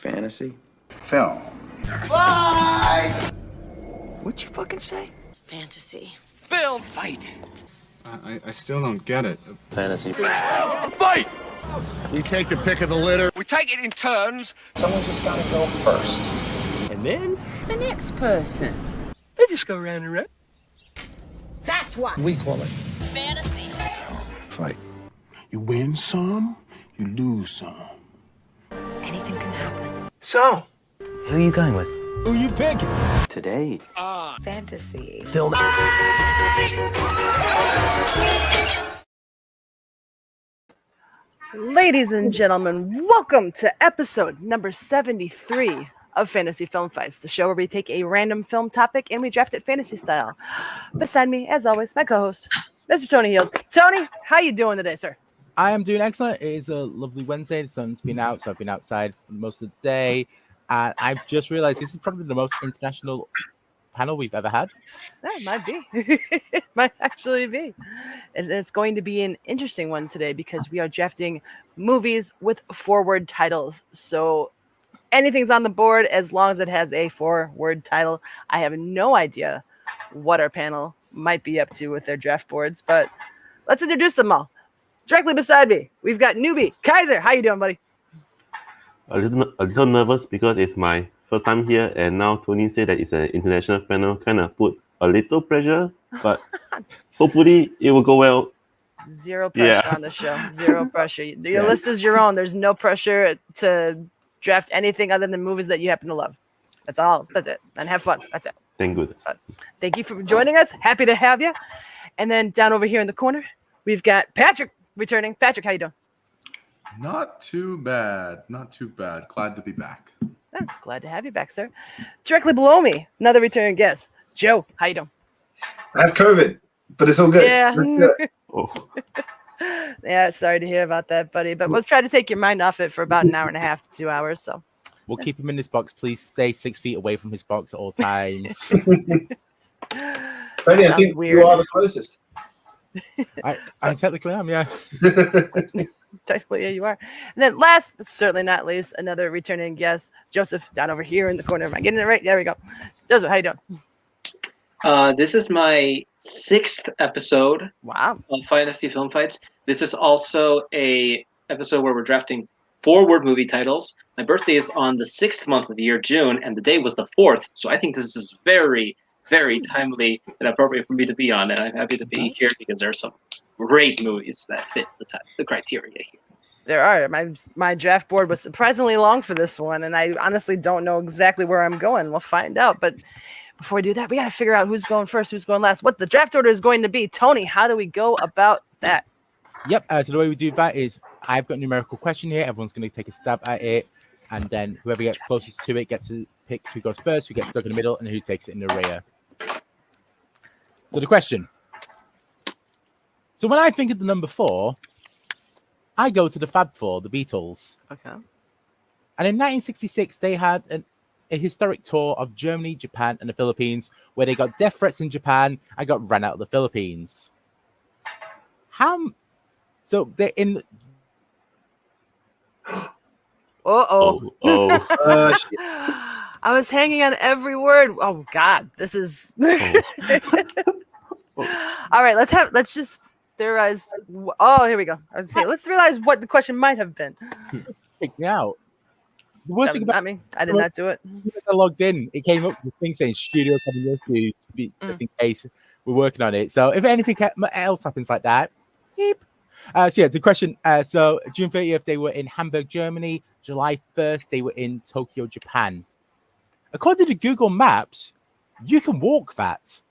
Fantasy? Film. Bye! What'd you fucking say? Fantasy. Film! Fight! I still don't get it. Fantasy. Fight! We take the pick of the litter. We take it in turns. Someone's just gotta go first. And then? The next person. They just go round and round. That's what. We call it Fantasy. Fight. You win some, you lose some. Anything can happen. So? Who are you going with? Who you picking? Today. Fantasy. Film. Ladies and gentlemen, welcome to episode number 73 of Fantasy Film Fights, the show where we take a random film topic and we draft it fantasy style. Beside me, as always, my co-host, Mr. Tony Hill. Tony, how you doing today, sir? I am doing excellent. It is a lovely Wednesday. The sun's been out, so I've been outside for most of the day. And I've just realized this is probably the most international panel we've ever had. That might be. It might actually be. And it's going to be an interesting one today because we are drafting movies with forward titles. So anything's on the board as long as it has a four-word title. I have no idea what our panel might be up to with their draft boards, but let's introduce them all. Directly beside me, we've got newbie Kaiser. How you doing, buddy? A little nervous because it's my first time here, and now Tony said that it's an international panel, kind of put a little pressure, but hopefully it will go well. Zero pressure on the show. Zero pressure. Your list is your own. There's no pressure to draft anything other than movies that you happen to love. That's all. That's it. And have fun. That's it. Thank goodness. Thank you for joining us. Happy to have you. And then down over here in the corner, we've got Patrick returning. Patrick, how you doing? Not too bad. Not too bad. Glad to be back. Oh, glad to have you back, sir. Directly below me, another returning guest. Joe, how you doing? I have COVID, but it's all good. Yeah. Let's do it. Oh. Yeah, sorry to hear about that, buddy. But we'll try to take your mind off it for about an hour and a half to 2 hours. So We'll keep him in this box. Please stay 6 feet away from his box at all times. Tony, I think weird. you are the closest. I technically am, yeah. Technically, yeah, you are. And then last, but certainly not least, another returning guest, Joseph, down over here in the corner. Am I getting it right? There we go. Joseph, how you doing? This is my 6th episode Wow. of Fantasy Film Fights. This is also a episode where we're drafting forward movie titles. My birthday is on the 6th month of the year, June, and the day was the 4th. So I think this is very, very timely and appropriate for me to be on. And I'm happy to be here because there are some great movies that fit the criteria here. There are. My draft board was surprisingly long for this one, and I honestly don't know exactly where I'm going. We'll find out. But before we do that, we got to figure out who's going first, who's going last, what the draft order is going to be. Tony, how do we go about that? Yep. So the way we do that is I've got a numerical question here. Everyone's going to take a stab at it. And then whoever gets closest to it gets to pick who goes first, who gets stuck in the middle, and who takes it in the rear. So the question. So when I think of the number 4, I go to the Fab Four, the Beatles. Okay. And in 1966, they had a historic tour of Germany, Japan, and the Philippines, where they got death threats in Japan and got run out of the Philippines. So they're in. Uh-oh. Oh. I was hanging on every word. Oh God, this is. All right, let's just theorize. Oh, here we go. I was saying, let's theorize what the question might have been. Kicked me out. The worst thing about Not me. I did not do it. I logged in, it came up with things saying studio coming just in case we're working on it. So if anything else happens like that, beep. So yeah, the question. So June 30th, they were in Hamburg, Germany. July 1st, they were in Tokyo, Japan. According to Google Maps, you can walk that.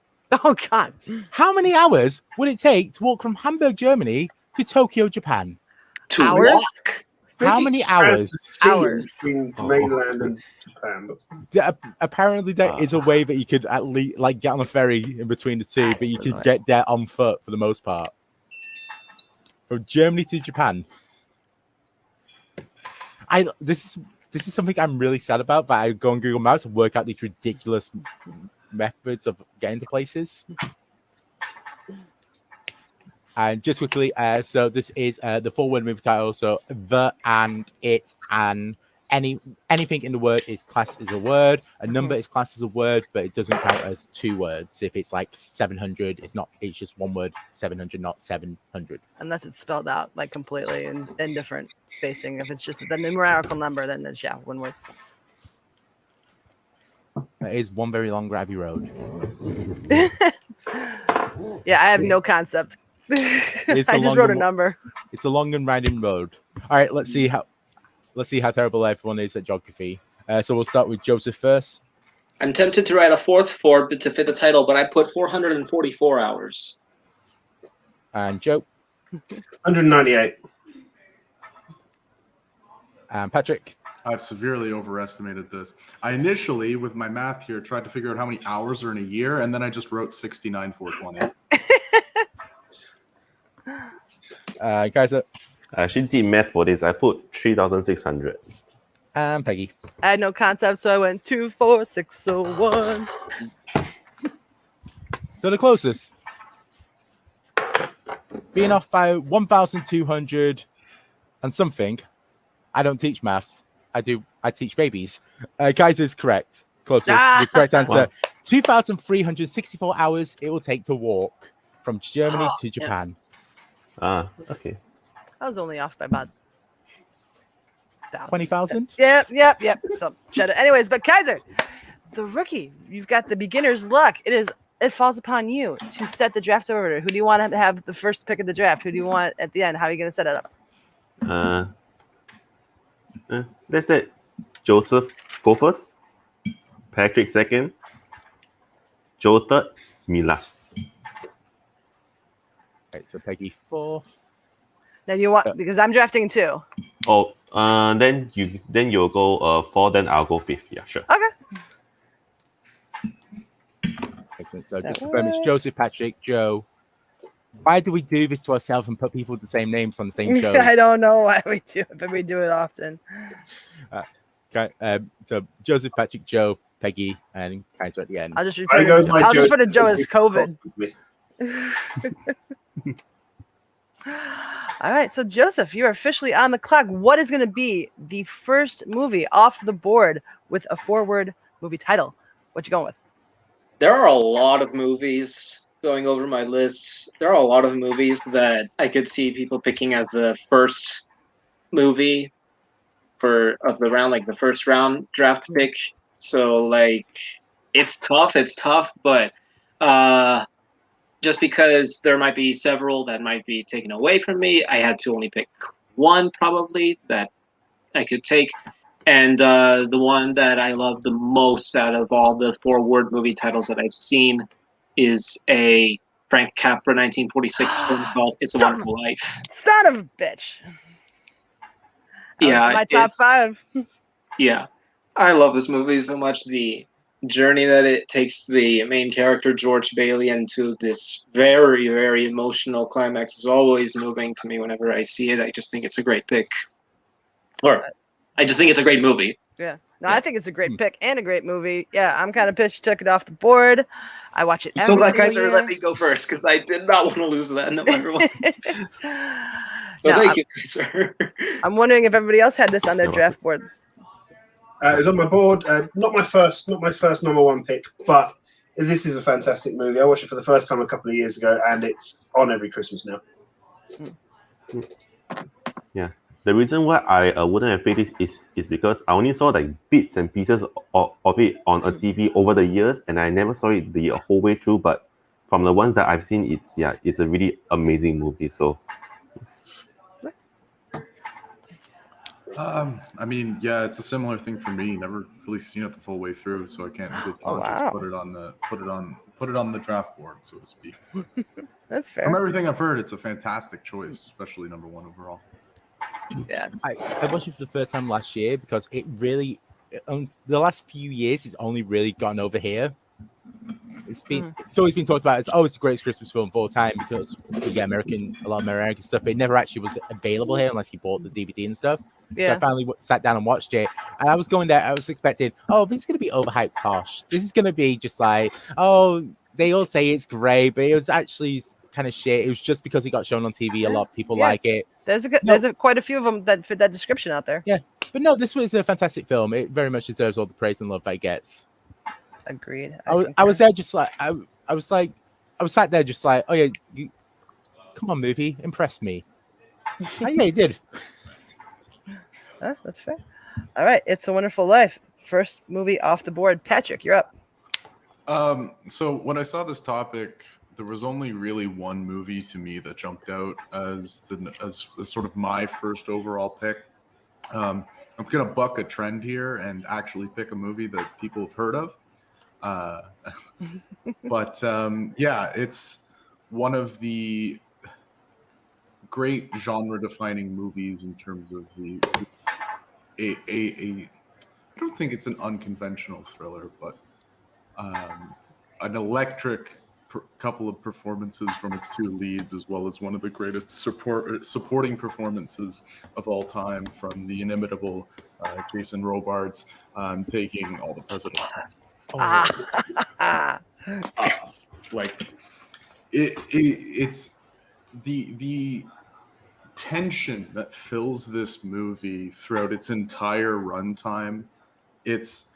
Oh God! How many hours would it take to walk from Hamburg, Germany to Tokyo, Japan? To Hours? walk? How many hours? Hours. Between mainland and Japan. Apparently, there is a way that you could at least get on a ferry in between the two, but you could get there on foot for the most part. From Germany to Japan. This is something I'm really sad about. That I go on Google Maps and work out these ridiculous methods of getting to places. And just quickly, so this is the 4-word movie title. So the, and, it, and, anything in the word is classed as a word. A number is classed as a word, but it doesn't count as two words. If it's like 700, it's just one word, 700, not 700. Unless it's spelled out like completely in different spacing. If it's just the numerical number, then it's one word. That is one very long grabby road. Yeah, I have no concept. I just wrote a number. It's a long and winding road. All right, let's see how terrible everyone is at geography. So we'll start with Joseph first. I'm tempted to write a fourth four to fit the title, but I put 444 hours. And Joe. 198. And Patrick. I've severely overestimated this. I initially, with my math here, tried to figure out how many hours are in a year, and then I just wrote 69,420. Kaiser. I actually did math for this. I put 3,600. Peggy. I had no concept, so I went 24601. So the closest. Being off by 1,200 and something. I don't teach maths. I teach babies. Kaiser's correct. Closest. The correct answer. Wow. 2,364 hours it will take to walk from Germany to Japan. Okay. I was only off by about 20,000? Yep. So shut it. Anyways, but Kaiser, the rookie, you've got the beginner's luck. It falls upon you to set the draft order. Who do you want to have the first pick of the draft? Who do you want at the end? How are you going to set it up? That's it. Joseph go first. Patrick second. Joe third. Me last. Right, so Peggy fourth. Then you want because I'm drafting too. Oh, then you'll go 4. Then I'll go 5th. Yeah, sure. Okay. Excellent. So just confirm it's Joseph, Patrick, Joe. Why do we do this to ourselves and put people with the same names on the same shows? I don't know why we do it, but we do it often. So Joseph, Patrick, Joe, Peggy, and Kaiser at the end. I'll just refer to Joe as COVID. All right, so Joseph, you are officially on the clock. What is going to be the first movie off the board with a 4-word movie title? What you going with? There are a lot of movies going over my list. There are a lot of movies that I could see people picking as the first movie of the round, like the first round draft pick. So like it's tough, but just because there might be several that might be taken away from me, I had to only pick one probably that I could take. And the one that I love the most out of all the 4-word movie titles that I've seen is a Frank Capra 1946 film called It's a Wonderful Life. Son of a bitch. That was my top 5. Yeah. I love this movie so much. The journey that it takes the main character, George Bailey, into this very, very emotional climax is always moving to me whenever I see it. I just think it's a great pick. Or I just think it's a great movie. Yeah. No, I think it's a great pick and a great movie. Yeah, I'm kind of pissed you took it off the board. I watch it every so glad Kaiser let me go first because I did not want to lose that no matter what. Thank you, Kaiser. I'm wondering if everybody else had this on their draft board. It's on my board. Not my first number 1 pick, but this is a fantastic movie. I watched it for the first time a couple of years ago, and it's on every Christmas now. Yeah. The reason why I wouldn't have picked this is because I only saw like bits and pieces of it on a TV over the years, and I never saw it the whole way through. But from the ones that I've seen, it's a really amazing movie. So, I mean, yeah, it's a similar thing for me. Never really seen it the full way through, so I can't in good conscience put it on the draft board, so to speak. That's fair. From everything I've heard, it's a fantastic choice, especially number 1 overall. Yeah, I watched it for the first time last year because it really, the last few years, it's only really gotten over here. It's always been talked about. It's always the greatest Christmas film of all time because we get a lot of American stuff, but it never actually was available here unless you bought the DVD and stuff. Yeah. So I finally sat down and watched it, and I was going there. I was expecting, this is going to be overhyped tosh. This is going to be just like, they all say it's great, but it was actually kind of shit. It was just because it got shown on TV. A lot of people like it. There's quite a few of them that fit that description out there. Yeah, but no, this was a fantastic film. It very much deserves all the praise and love that it gets. Agreed. I was there just like I was sat there just like, oh yeah, come on, movie, impress me. Oh, yeah, you did. That's fair. All right, It's a Wonderful Life. First movie off the board. Patrick, you're up. So when I saw this topic, there was only really one movie to me that jumped out as sort of my first overall pick. I'm gonna buck a trend here and actually pick a movie that people have heard of. But yeah, it's one of the great genre-defining movies in terms of I don't think it's an unconventional thriller, but an electric couple of performances from its two leads, as well as one of the greatest supporting performances of all time from the inimitable Jason Robards taking All the President's Men. Like it's the tension that fills this movie throughout its entire runtime. It's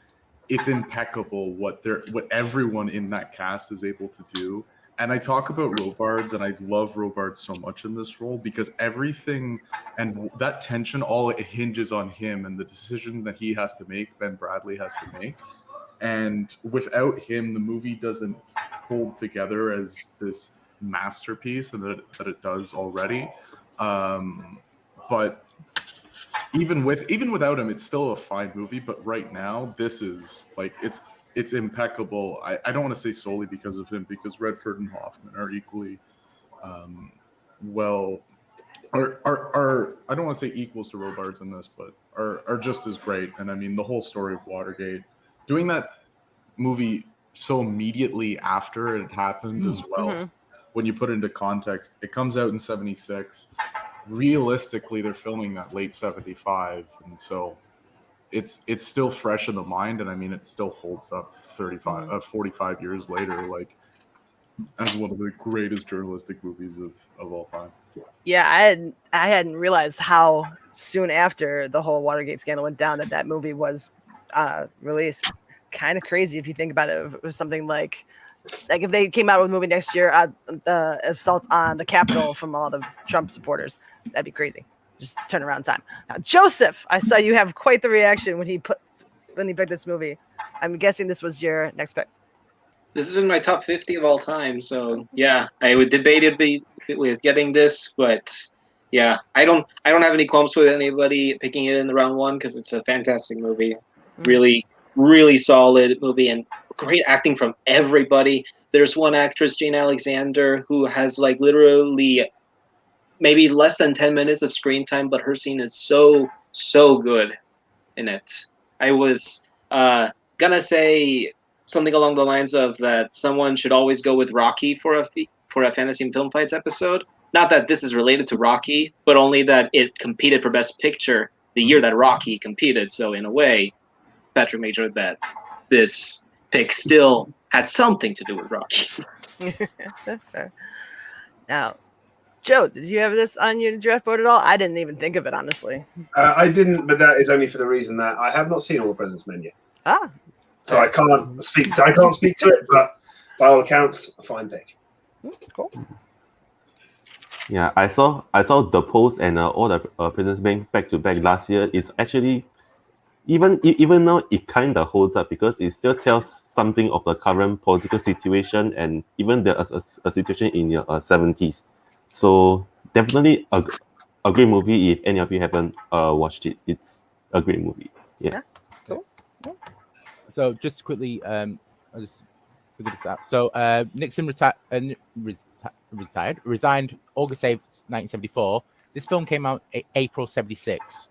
impeccable what everyone in that cast is able to do. And I talk about Robards, and I love Robards so much in this role because everything and that tension, all it hinges on him and the decision that he has to make, Ben Bradley has to make. And without him, the movie doesn't hold together as this masterpiece that it does already. But even without him, it's still a fine movie. But right now, this is like it's impeccable. I don't want to say solely because of him, because Redford and Hoffman are equally are I don't want to say equals to Robards in this, but are just as great. And I mean, the whole story of Watergate, doing that movie so immediately after it happened as well. Mm-hmm. When you put it into context, it comes out in 76. Realistically, they're filming that late 75, and so it's still fresh in the mind. And I mean, it still holds up 45 years later, like as one of the greatest journalistic movies of all time. Yeah, I hadn't realized how soon after the whole Watergate scandal went down that movie was released. Kind of crazy if you think about it. If it was something like if they came out with a movie next year, the assault on the Capitol from all the Trump supporters, that'd be crazy. Just turn around time. Now, Joseph, I saw you have quite the reaction when he picked this movie. I'm guessing this was your next pick. This is in my top 50 of all time. So yeah, I would debate it with getting this, but yeah, I don't have any qualms with anybody picking it in the round one because it's a fantastic movie. Really, really solid movie and great acting from everybody. There's one actress, Jane Alexander, who has like literally maybe less than 10 minutes of screen time, but her scene is so good in it. I was gonna say something along the lines of that someone should always go with Rocky for a fantasy and film fights episode. Not that this is related to Rocky, but only that it competed for Best Picture the year that Rocky competed. So in a way, Patrick made sure that this pick still had something to do with Rocky. Fair. Now, Joe, did you have this on your draft board at all? I didn't even think of it, honestly. I didn't, but that is only for the reason that I have not seen All the President's Men yet. So I can't speak to it, but by all accounts, a fine pick. Cool. Yeah, I saw The Post and All the President's Men back to back last year. It's actually even now it kind of holds up because it still tells something of the current political situation and even a situation in your 70s. So definitely a great movie. If any of you haven't watched it, it's a great movie. Yeah. Cool. So just quickly, I'll just figure this out. So Nixon resigned August 8th, 1974. This film came out April 76.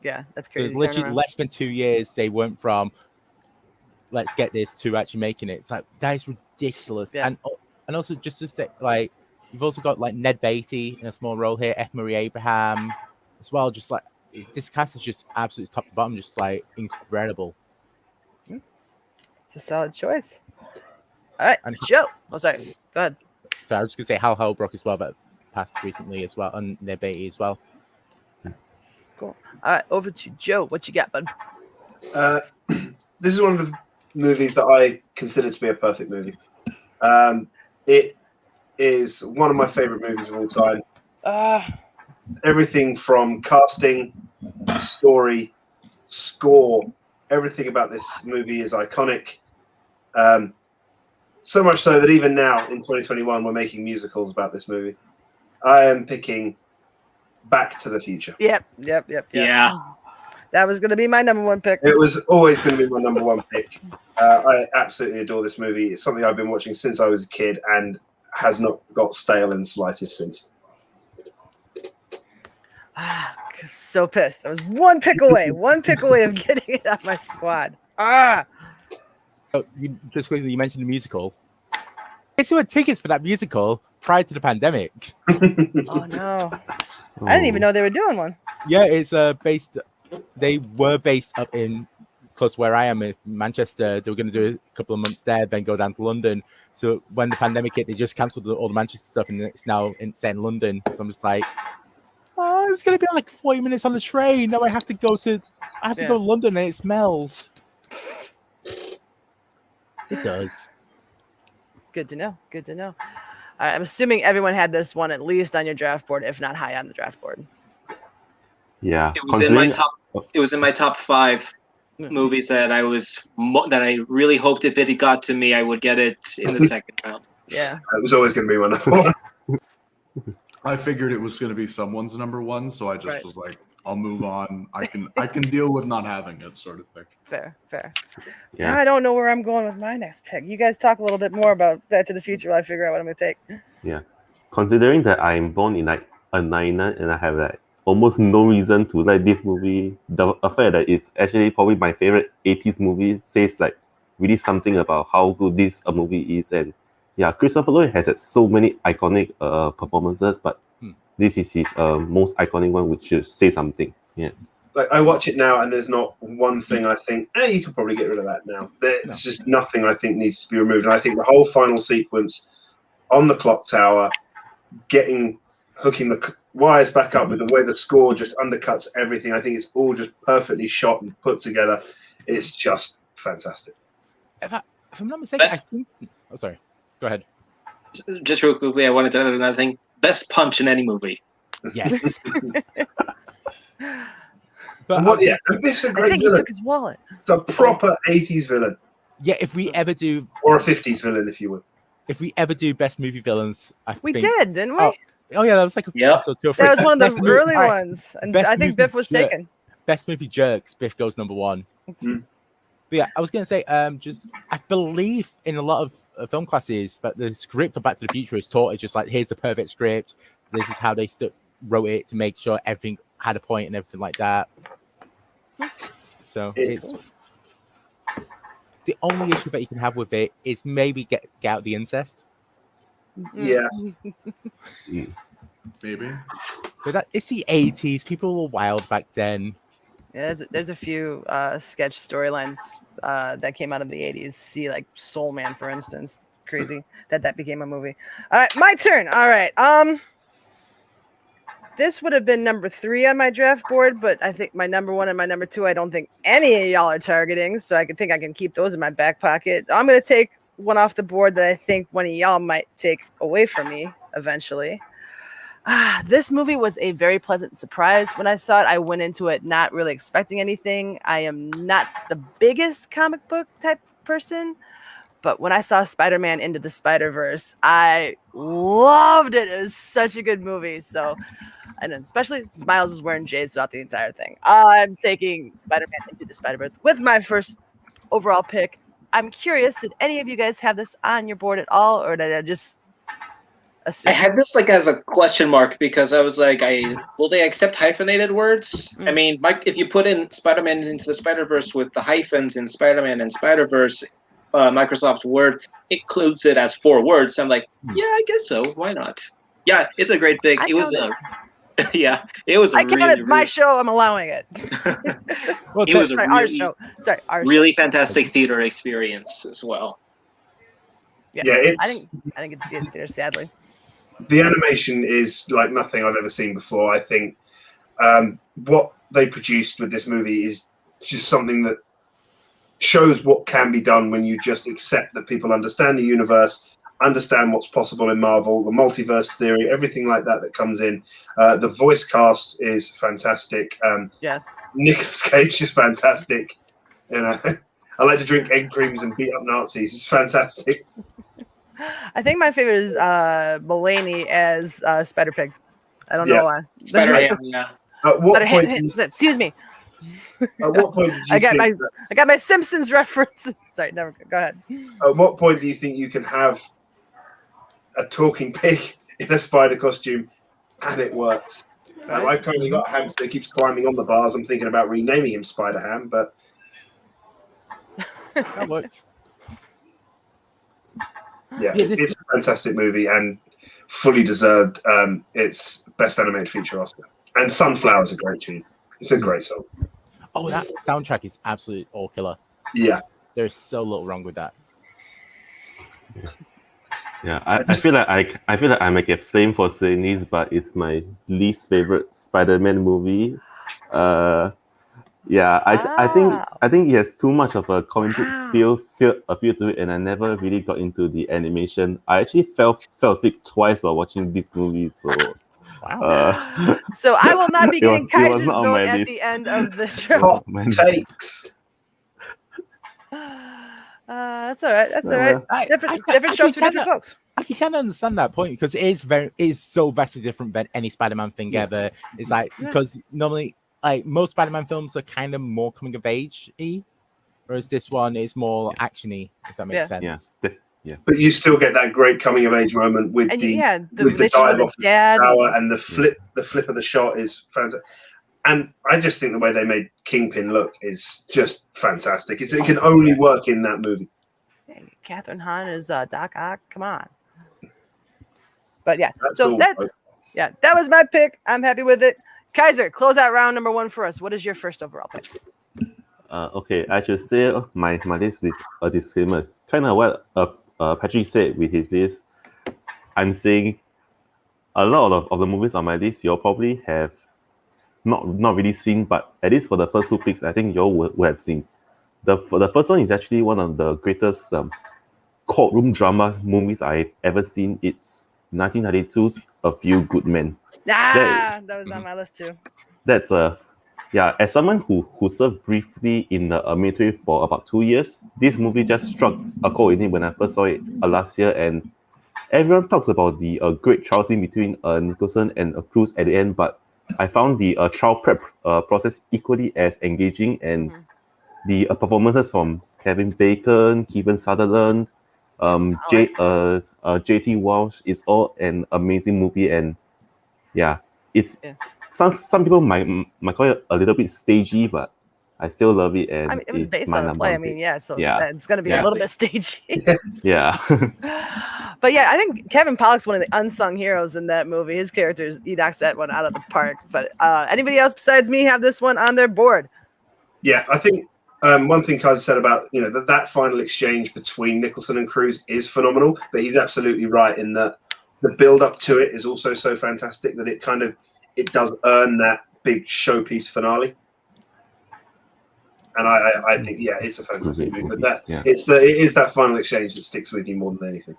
Yeah, that's So crazy. it's literally less than 2 years they went from let's get this to actually making it. It's like that is ridiculous. Yeah. And also just to say, like, you've also got like Ned Beatty in a small role here, F. Murray Abraham as well. Just like this cast is just absolutely top to bottom, just like incredible. It's a solid choice. All right, and Joe. Oh, sorry. Go ahead. So I was going to say Hal Holbrook as well, but passed recently as well, and Ned Beatty as well. Cool. All right, over to Joe. What you got, bud? This is one of the movies that I consider to be a perfect movie. It is one of my favorite movies of all time. Everything from casting, story, score, everything about this movie is iconic. So much so that even now in 2021, we're making musicals about this movie. I am picking Back to the Future. Yep. Yeah. That was going to be my number one pick. It was always going to be my number one pick. I absolutely adore this movie. It's something I've been watching since I was a kid and has not got stale in the slightest since. So pissed. I was one pick away of getting it on my squad. Oh, just quickly, you mentioned the musical. I still had tickets for that musical prior to the pandemic. Oh no. I didn't even know they were doing one. Yeah, it's based. They were based up in close to where I am in Manchester. They were going to do a couple of months there, then go down to London. So when the pandemic hit, they just cancelled all the Manchester stuff, and it's now set in London. So I'm just like, oh, it was going to be like 40 minutes on the train. Now I have to go to London, and it smells. It does. Good to know. All right, I'm assuming everyone had this one at least on your draft board, if not high on the draft board. Yeah. It was in my top 5 movies that I really hoped if it got to me, I would get it in the second round. Yeah. It was always going to be my number one. I figured it was going to be someone's number one, so I just was like, I'll move on. I can deal with not having it, sort of thing. Fair. Yeah. Now I don't know where I'm going with my next pick. You guys talk a little bit more about Back to the Future while I figure out what I'm going to take. Yeah. Considering that I'm born in like a 99 and I have like almost no reason to like this movie, the fact that it's actually probably my favorite 80s movie says like really something about how good this movie is. And yeah, Christopher Lloyd has had so many iconic performances, but this is his most iconic one, which should say something. Yeah. Like I watch it now, and there's not one thing I think, you could probably get rid of that now. There's just nothing I think needs to be removed. And I think the whole final sequence on the clock tower, hooking the wires back up with the way the score just undercuts everything. I think it's all just perfectly shot and put together. It's just fantastic. If I'm not mistaken, I think... Oh, sorry. Go ahead. Just real quickly, I wanted to add another thing. Best punch in any movie. Yes. And Biff's a great I think villain. he took his wallet. It's a proper 80s villain. Yeah, if we ever do... Or a 50s villain, if you would. If we ever do best movie villains, We did, didn't we? Oh yeah, that was like episode 2 or 3. That was one of the Best early movie- ones. And I think Biff was taken. Best movie jerks, Biff goes number 1. But yeah, I was going to say, I believe in a lot of film classes that the script of Back to the Future is taught. It's just like, here's the perfect script. This is how they wrote it to make sure everything had a point and everything like that. So it's the only issue that you can have with it is maybe get out the incest. Yeah. Maybe. But it's the 80s. People were wild back then. Yeah, there's a few sketch storylines that came out of the 80s. See, like Soul Man, for instance. Crazy that became a movie. All right, my turn. All right. This would have been number 3 on my draft board, but I think my number 1 and my number 2, I don't think any of y'all are targeting, so I can keep those in my back pocket. I'm going to take one off the board that I think one of y'all might take away from me eventually. This movie was a very pleasant surprise when I saw it. I went into it not really expecting anything. I am not the biggest comic book type person, but when I saw Spider-Man Into the Spider-Verse, I loved it. It was such a good movie. So, and especially since Miles is wearing J's throughout the entire thing. I'm taking Spider-Man Into the Spider-Verse with my first overall pick. I'm curious, did any of you guys have this on your board at all, or did I just assume? I had this like as a question mark because I was like, will they accept hyphenated words? I mean, if you put in Spider-Man Into the Spider-Verse with the hyphens in Spider-Man and Spider-Verse, Microsoft Word includes it as 4 words. I'm like, yeah, I guess so. Why not? Yeah, it's a great pick. It was yeah, it was. It's my show. I'm allowing it. It was our show. Sorry, our really fantastic theater experience as well. Yeah, it's. I didn't get to see it in theater, sadly. The animation is like nothing I've ever seen before. I think what they produced with this movie is just something that shows what can be done when you just accept that people understand the universe, understand what's possible in Marvel, the multiverse theory, everything like that comes in. The voice cast is fantastic. Nicolas Cage is fantastic. You know, I like to drink egg creams and beat up Nazis. It's fantastic. I think my favorite is Mulaney as Spider Pig. I don't know why. Spider-Ham, yeah. At what point? Excuse me. At what point did you I got my Simpsons reference. Sorry, never. Go ahead. At what point do you think you can have a talking pig in a spider costume and it works? I've currently got a hamster that keeps climbing on the bars. I'm thinking about renaming him Spider Ham, but that works. Yeah, it's a fantastic movie and fully deserved its Best Animated Feature Oscar. And Sunflower's a great tune. It's a great song. Oh, that soundtrack is absolutely all killer. Yeah. There's so little wrong with that. Yeah, I feel like I might get flamed for saying this, but it's my least favorite Spider-Man movie. I think it has too much of a comic book feel to it, and I never really got into the animation. I actually fell asleep twice while watching this movie, so. Wow. So I will not be getting Kaiser's vote at the end of the show. Takes. That's all right. That's all right. Different shows for different folks. I can kind of understand that point because it is so vastly different than any Spider-Man thing ever. It's like because normally, like most Spider-Man films are kind of more coming of age-y, whereas this one is more action-y. If that makes sense. Yeah. But you still get that great coming of age moment with the dive off the tower and the flip of the shot is fantastic. And I just think the way they made Kingpin look is just fantastic. It can only work in that movie. Catherine Hahn is Doc Ock. Come on. But yeah, that was my pick. I'm happy with it. Kaiser, close out round number 1 for us. What is your first overall pick? Okay, I should say my list with a disclaimer. Kind of what Patrick said with his list. I'm saying a lot of the movies on my list you'll probably have not really seen, but at least for the first 2 picks, I think you all will have seen. The first one is actually one of the greatest courtroom drama movies I've ever seen. It's 1992's A Few Good Men. That was on my list too. That's as someone who served briefly in the military for about 2 years, this movie just struck a chord in me when I first saw it last year, and everyone talks about the great trial scene between Nicholson and Cruz at the end, but I found the trial prep process equally as engaging, and the performances from Kevin Bacon, Kiefer Sutherland, J.T. Walsh is all an amazing movie, and it's some people might call it a little bit stagey, but I still love it, and I mean, it was based on a play. I mean, it's going to be a little bit stagey. Yeah. But yeah, I think Kevin Pollak's one of the unsung heroes in that movie. His characters, he knocks that one out of the park. But anybody else besides me have this one on their board? Yeah, I think one thing Kaiser said about that final exchange between Nicholson and Cruz is phenomenal. But he's absolutely right in that the build up to it is also so fantastic that it does earn that big showpiece finale. And I think it's a fantastic movie. But it is that final exchange that sticks with you more than anything.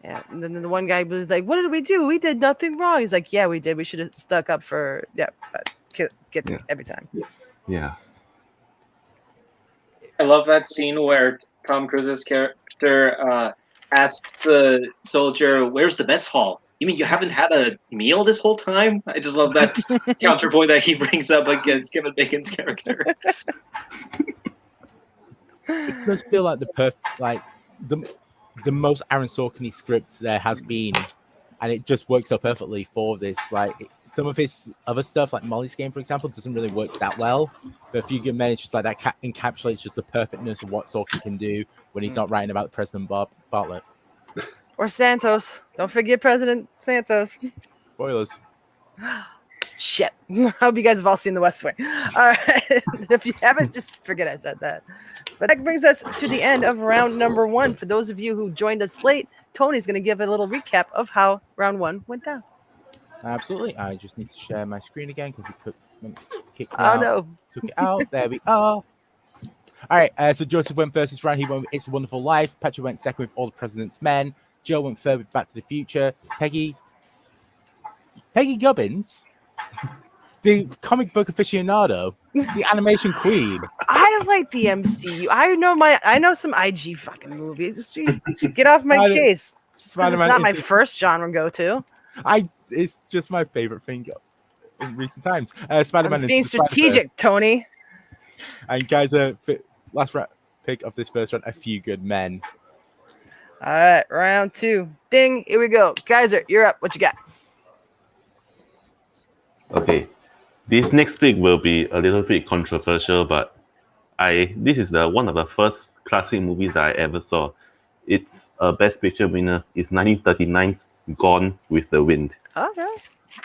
Yeah, and then the one guy was like, "What did we do? We did nothing wrong." He's like, "Yeah, we did. We should have stuck up for but gets it every time." Yeah. I love that scene where Tom Cruise's character asks the soldier, "Where's the mess hall? You mean you haven't had a meal this whole time?" I just love that counterpoint that he brings up against Kevin Bacon's character. It does feel like the most Aaron Sorkin-y script there has been, and it just works so perfectly for this. Like some of his other stuff, like Molly's Game, for example, doesn't really work that well. But if you can manage just like that, encapsulates just the perfectness of what Sorkin can do when he's not writing about President Bartlett or Santos. Don't forget President Santos. Spoilers. Shit. I hope you guys have all seen The West Wing. All right. If you haven't, just forget I said that. But that brings us to the end of round number 1. For those of you who joined us late, Tony's going to give a little recap of how round 1 went down. Absolutely. I just need to share my screen again because it kicked me Oh, out. no. Took it out. There we are. All right. So Joseph went first this round. He went with It's a Wonderful Life. Patrick went second with All the President's Men. Joe went third with Back to the Future. Peggy Gubbins, the comic book aficionado, the animation queen. I like the MCU. I know some IG fucking movies. Just get off my case. Just 'cause it's not my first genre go-to. It's just my favorite thing in recent times. Spider-Man. I'm being strategic, Tony. And guys, last pick of this first round, A Few Good Men. All right, round 2. Ding, here we go. Kaiser, you're up. What you got? Okay, this next pick will be a little bit controversial, but this is one of the first classic movies that I ever saw. It's a Best Picture winner. It's 1939's Gone with the Wind. Okay.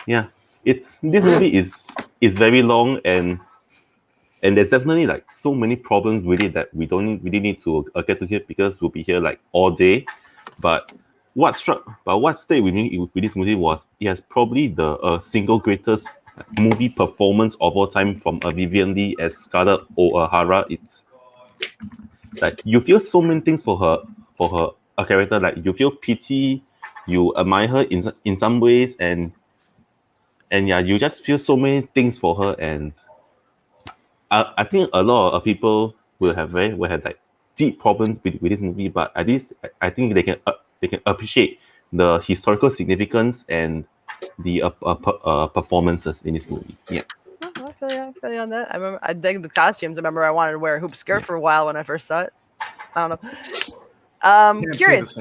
Yeah, this movie is very long and there's definitely like so many problems with it that we don't really need to get to here because we'll be here like all day. But what stayed with me with this movie was it has probably the single greatest movie performance of all time from Vivian Lee as Scarlett O'Hara. It's like you feel so many things for her character. Like you feel pity, you admire her in some ways, and yeah, you just feel so many things for her. And I think a lot of people will have like deep problems with this movie, but at least I think they can appreciate the historical significance and the performances in this movie. Yeah. I feel you on that. I dig the costumes. I remember I wanted to wear a hoop skirt for a while when I first saw it. I don't know. Curious.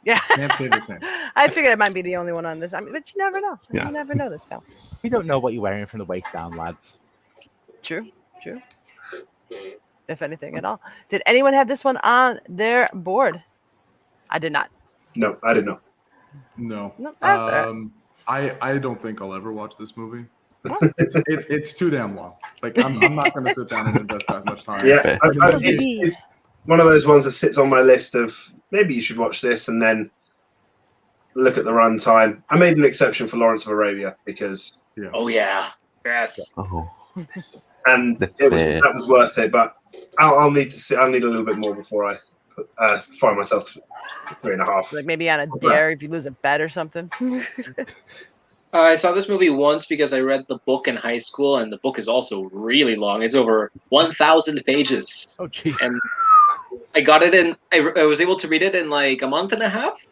Yeah. Can't say the same. I figured I might be the only one on this. But you never know. Yeah. You never know this, pal. We don't know what you're wearing from the waist down, lads. True. If anything at all. Did anyone have this one on their board? I did not. No, I did not. No. That's all right. I don't think I'll ever watch this movie. It's too damn long. Like I'm not going to sit down and invest that much time. Yeah, it's one of those ones that sits on my list of maybe you should watch this and then look at the runtime. I made an exception for Lawrence of Arabia because Oh yeah, yes. Oh. And that was worth it. But I'll need to see. I'll need a little bit more before I find myself 3.5. Like maybe on a dare if you lose a bet or something. I saw this movie once because I read the book in high school, and the book is also really long. It's over 1,000 pages. Oh, jeez. And I got it in. I was able to read it in like a month and a half,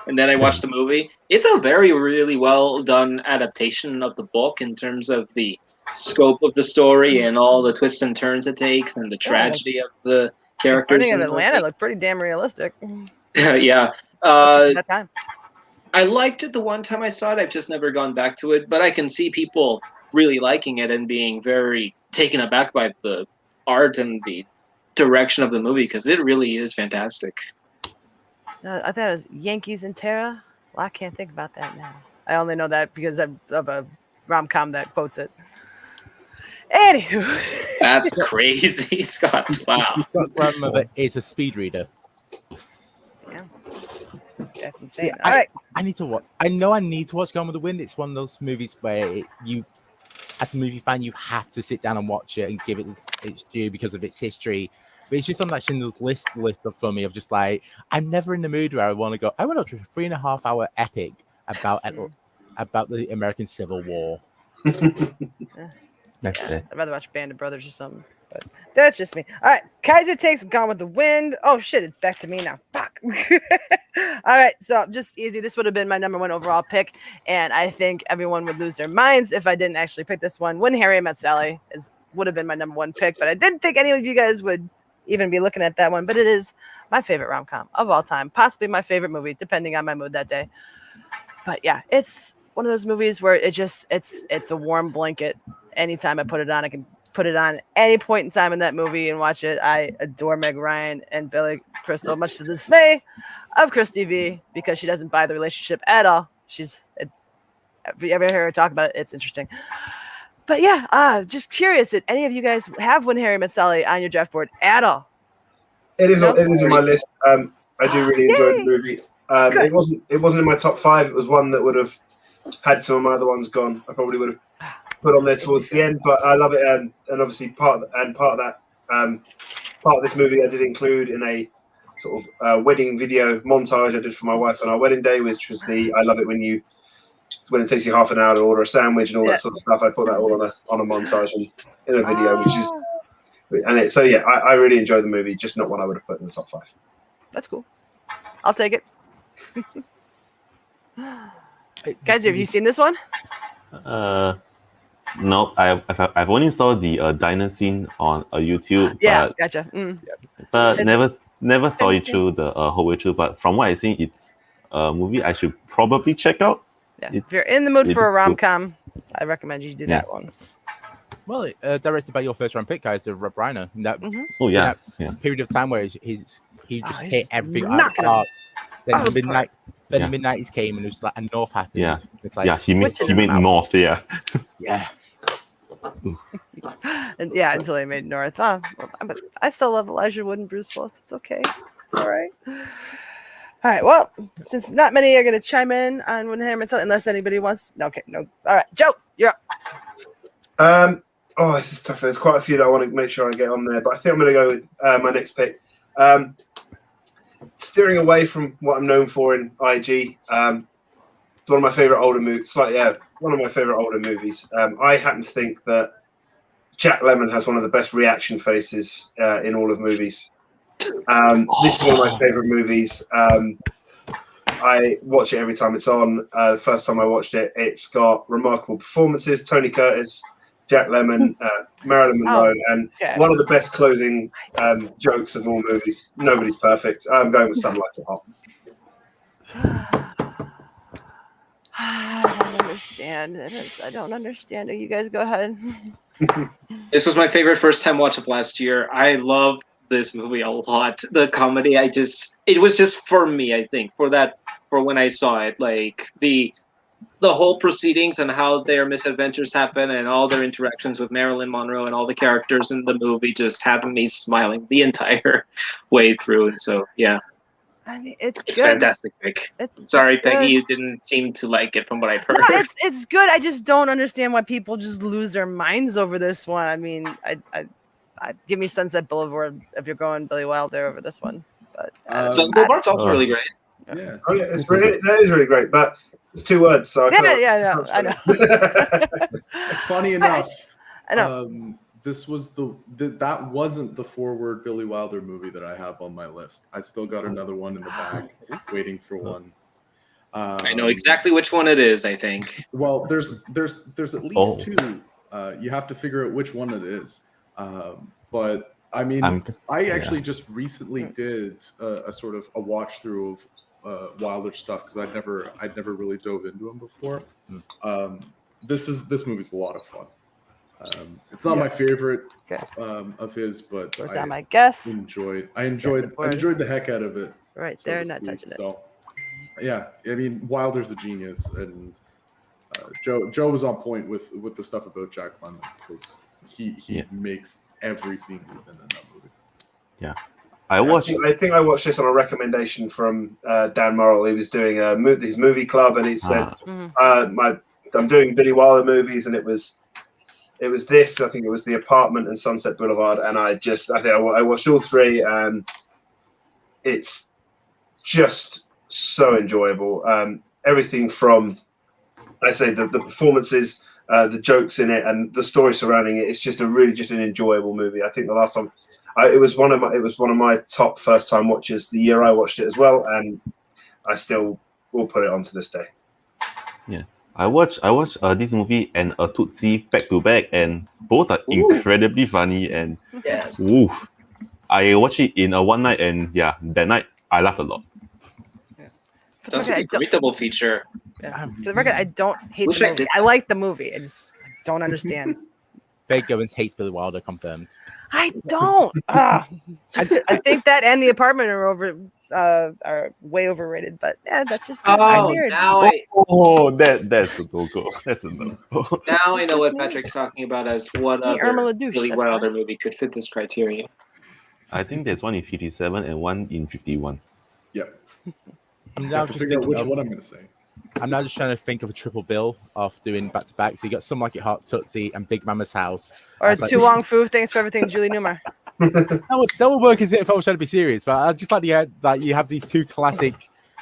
and then I watched the movie. It's a really well done adaptation of the book in terms of the scope of the story and all the twists and turns it takes, and the tragedy of the characters. Burning in Atlanta looked pretty damn realistic. Yeah. That time. I liked it the one time I saw it. I've just never gone back to it, but I can see people really liking it and being very taken aback by the art and the direction of the movie because it really is fantastic. I thought it was Yankees and Terra. Well, I can't think about that now. I only know that because of a rom-com that quotes it. Anywho. That's crazy, Scott. Wow. Scott's grandmother is a speed reader. Damn. That's insane. Yeah, All right. I need to watch. I know I need to watch Gone with the Wind. It's one of those movies where you, as a movie fan, you have to sit down and watch it and give it its due because of its history. But it's just on that Schindler's List for me of just like I'm never in the mood where I want to go. I want to watch a 3.5 hour epic about the American Civil War. That's it. I'd rather watch Band of Brothers or something. But that's just me. All right. Kaiser takes Gone with the Wind. Oh, shit. It's back to me now. Fuck. All right. So just easy. This would have been my number 1 overall pick. And I think everyone would lose their minds if I didn't actually pick this one. When Harry Met Sally would have been my number 1 pick. But I didn't think any of you guys would even be looking at that one. But it is my favorite rom-com of all time. Possibly my favorite movie, depending on my mood that day. But yeah, it's one of those movies where it's a warm blanket. Anytime I put it on, I can put it on any point in time in that movie and watch it. I adore Meg Ryan and Billy Crystal, much to the dismay of Christy V, because she doesn't buy the relationship at all. If you ever hear her talk about it, it's interesting. But yeah, just curious that any of you guys have When Harry Met Sally on your draft board at all. It is. No? It is on my list. I do really enjoy the movie. It wasn't in my top 5. It was one that would have had some of my other ones gone. I probably would have put on there towards the end. But I love it, and obviously part of this movie I did include in a sort of wedding video montage I did for my wife on our wedding day, which was I love it when it takes you half an hour to order a sandwich and all that sort of stuff. I put that all on a montage and in a video, which is. So yeah, I really enjoy the movie, just not one I would have put in the top 5. That's cool. I'll take it. Guys, have you seen this one? No, I've only saw the diner scene on YouTube. Yeah, gotcha. But never saw it through the whole way through. But from what I see, it's a movie I should probably check out. Yeah. If you're in the mood for a rom-com, I recommend you do that one. Well, directed by your first round pick, guys, of Rob Reiner. In that, that period of time where he just hit everything out of the park. Then the mid-90s came and it was like a North happened. Yeah, it's like, he made North. Yeah. And until they made North. But I still love Elijah Wood and Bruce Willis. It's okay. It's all right. All right. Well, since not many are going to chime in on When Harry Met Sally, unless anybody wants. No. Okay. No. All right, Joe, you're up. This is tough. There's quite a few that I want to make sure I get on there, but I think I'm going to go with my next pick. Steering away from what I'm known for in IG, it's one of my favorite older movies. One of my favorite older movies. I happen to think that Jack Lemmon has one of the best reaction faces in all of movies. This is one of my favorite movies. I watch it every time it's on. The first time I watched it, it's got remarkable performances. Tony Curtis, Jack Lemmon, Marilyn Monroe, and one of the best closing jokes of all movies. Nobody's perfect. I'm going with Some Like It Hot. I don't understand. I don't understand. You guys go ahead. This was my favorite first time watch of last year. I love this movie a lot. The comedy, it was just for me, I think, for when I saw it, like the whole proceedings and how their misadventures happen and all their interactions with Marilyn Monroe and all the characters in the movie just had me smiling the entire way through. And so, yeah. I mean, it's good. Fantastic pick. Sorry, Peggy, you didn't seem to like it from what I've heard. No, it's good. I just don't understand why people just lose their minds over this one. I mean, I give me Sunset Boulevard if you're going Billy Wilder over this one. But Sunset Boulevard's also really great. Yeah. Oh yeah, that is really great, but it's 2 words, so I know. Funny enough, I know. This was that wasn't the 4-word Billy Wilder movie that I have on my list. I still got another one in the bag, waiting for one. I know exactly which one it is, I think. Well, there's at least 2. You have to figure out which one it is. But I mean, I actually just recently did a sort of a watch through of Wilder stuff because I'd never really dove into him before. This movie's a lot of fun. It's not my favorite of his, but I guess I enjoyed the heck out of it. Right, they're not touching it. So yeah, I mean, Wilder's a genius, and Joe was on point with the stuff about Jack Lemmon because he makes every scene he's in that movie. Yeah. I think I watched this on a recommendation from Dan Morrill. He was doing his movie club, and he said, "I'm doing Billy Wilder movies," and it was this. I think it was The Apartment and Sunset Boulevard, and I watched all 3, and it's just so enjoyable. Everything from the performances, the jokes in it, and the story surrounding it. It's just an enjoyable movie. I think the last time it was one of my top first time watches the year I watched it as well, and I still will put it on to this day. Yeah, I watched this movie and a Tootsie back to back, and both are incredibly funny. And I watched it in a one night, and that night I laughed a lot. That's a great double feature. Yeah. For the record, I don't hate the movie. I like the movie. I just don't understand. Peggy Gubbins hates Billy Wilder, confirmed. I don't. I think that and The Apartment are over are way overrated. But yeah, that's just my Oh, weird. That's a no-go. That's a no-go. Now I know Just what me. Patrick's talking about as what Me, Irma other LaDouche, really that's what fine. other movie could fit this criteria. I think there's one in 57 and one in 51. Yep. I'm I now have to just figure out thinking which of, one I'm going to say. I'm now just trying to think of a triple bill of doing back to back. So you got Some Like It Hot, Tootsie, and Big Mama's House. Or It's like- Tu Wong Fu. Thanks for everything, Julie Newmar. that would work as if I was trying to be serious, but I just like the like you have these two classic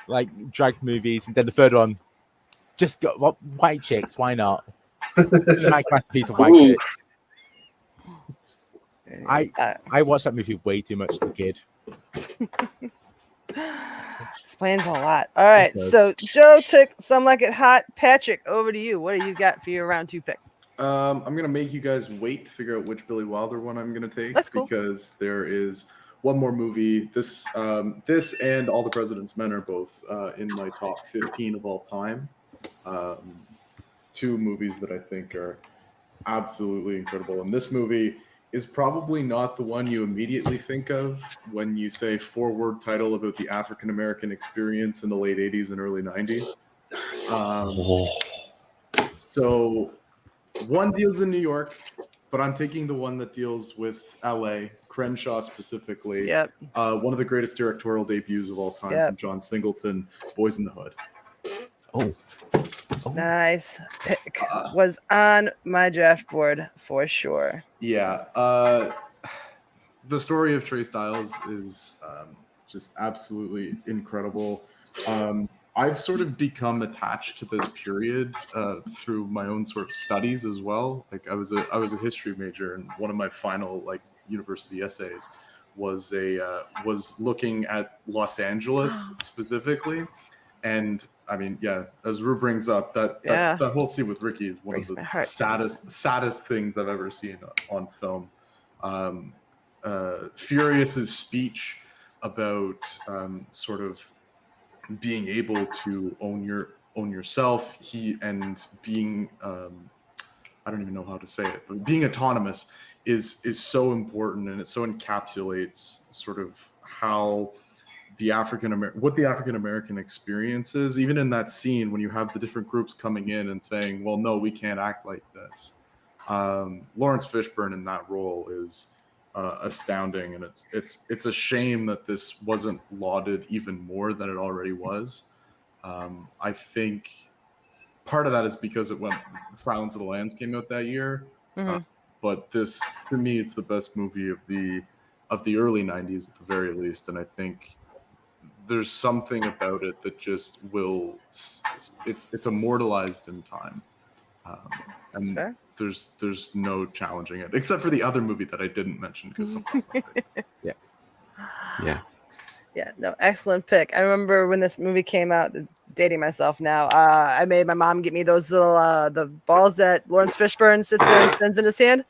like drag movies, and then the third one just got white chicks. Why not? My masterpiece of white Ooh. chicks. I watched that movie way too much as a kid. Explains a lot. All right, It does. so Joe took Some Like It Hot. Patrick, over to you. What do you got for your round 2 pick? I'm gonna make you guys wait to figure out which Billy Wilder one I'm gonna take. That's cool. Because there is one more movie. This and All the President's Men are both in my top 15 of all time. Two movies that I think are absolutely incredible. And this movie is probably not the one you immediately think of when you say forward title about the African American experience in the late 80s and early 90s. So one deals in New York, but I'm taking the one that deals with LA, Crenshaw specifically. Yep. One of the greatest directorial debuts of all time Yep. from John Singleton, Boys in the Hood. Oh. Nice pick. Was on my draft board for sure. Yeah. The story of Trey Styles is just absolutely incredible. I've sort of become attached to this period through my own sort of studies as well. Like I was a history major, and one of my final like university essays was looking at Los Angeles specifically. And I mean, yeah, as Rue brings up, that whole scene with Ricky is one of the saddest things I've ever seen on film. Furious's speech about sort of being able to own yourself, and being I don't even know how to say it, but being autonomous is so important, and it so encapsulates sort of how the African American experience is, even in that scene when you have the different groups coming in and saying, well, no, we can't act like this. Lawrence Fishburne in that role is astounding, and it's a shame that this wasn't lauded even more than it already was. I think part of that is because Silence of the Lambs came out that year. But this, to me, it's the best movie of the early 90s at the very least, and I think there's something about it that just it's immortalized in time. That's fair. There's no challenging it, except for the other movie that I didn't mention because Yeah, no, excellent pick. I remember when this movie came out, dating myself now, I made my mom get me those little the balls that Lawrence Fishburne sits there and spins in his hand.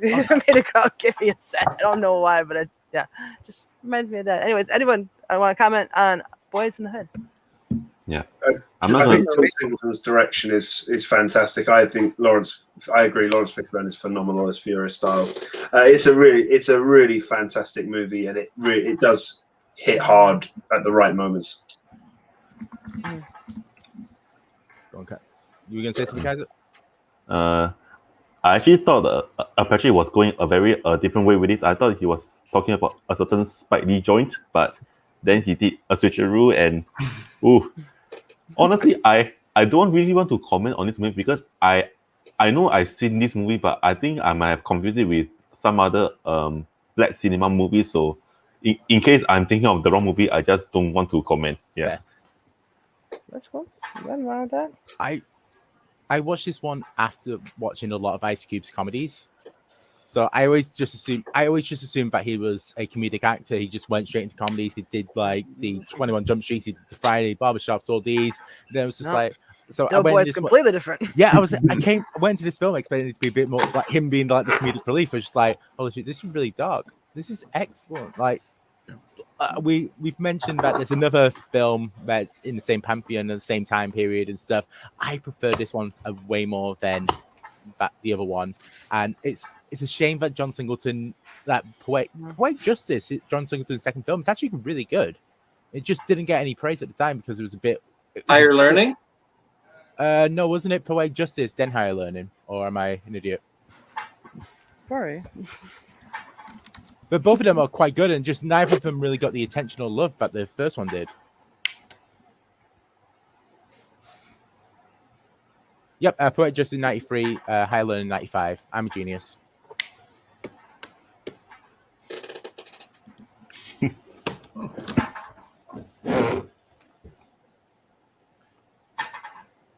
I made a girl give me a set. I don't know why, but just reminds me of that. Anyways, anyone I want to comment on Boys in the Hood? Yeah. I think John Singleton's direction is fantastic. I agree. Lawrence Fishburne is phenomenal as Furious Styles. It's a really fantastic movie, and it does hit hard at the right moments. Okay. You were gonna say something, Kaiser? I actually thought Apache was going a different way with this. I thought he was talking about a certain Spike Lee joint, but then he did a switcheroo, and honestly, I don't really want to comment on this movie because I know I've seen this movie, but I think I might have confused it with some other black cinema movie. So in case I'm thinking of the wrong movie, I just don't want to comment. Yeah. That's cool. Nothing wrong with that. I watched this one after watching a lot of Ice Cube's comedies. So I always just assumed that he was a comedic actor. He just went straight into comedies. He did like the 21 Jump Streets, he did the Friday Barbershops, all these. And then it was just so I went. Boy's completely different. Yeah, I went to this film expecting it to be a bit more like him being like the comedic relief. I was just like, holy shit, this is really dark. This is excellent. Like we've mentioned that there's another film that's in the same pantheon at the same time period and stuff. I prefer this one way more than the other one, and it's it's a shame that John Singleton, that Poetic Justice, John Singleton's second film, is actually really good. It just didn't get any praise at the time because it was a bit. Higher Learning? No, wasn't it Poetic Justice, then Higher Learning? Or am I an idiot? Sorry. But both of them are quite good, and just neither of them really got the attention or love that the first one did. Yep, Poetic Justice 93, Higher Learning 95. I'm a genius.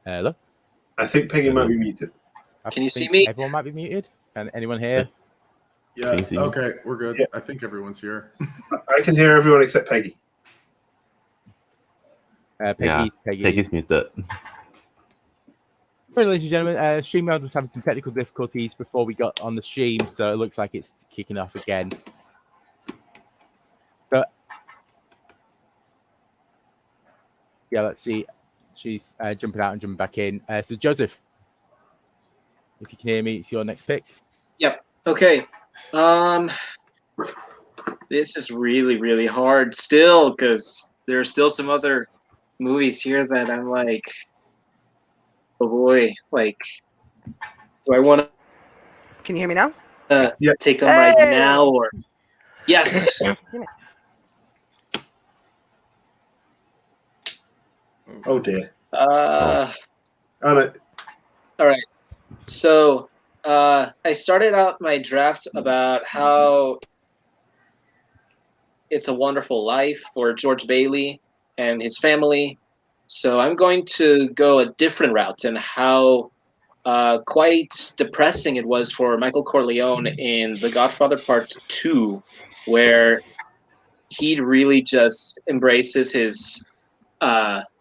Hello? I think Peggy might be muted. Can you see me? Everyone might be muted. Can anyone hear? Yeah, okay, we're good. Yeah. I think everyone's here. I can hear everyone except Peggy. Peggy's muted. Right, ladies and gentlemen, StreamYard was having some technical difficulties before we got on the stream, so it looks like it's kicking off again. But yeah, let's see. She's jumping out and jumping back in. So Joseph, if you can hear me, it's your next pick. Yep. Okay. This is really, really hard still because there are still some other movies here that I'm like, oh boy, like, do I want to? Can you hear me now? Take them right now or? Yes. Oh dear. All right. So I started out my draft about how It's a Wonderful Life for George Bailey and his family. So I'm going to go a different route and how quite depressing it was for Michael Corleone in The Godfather Part 2, where he really just embraces his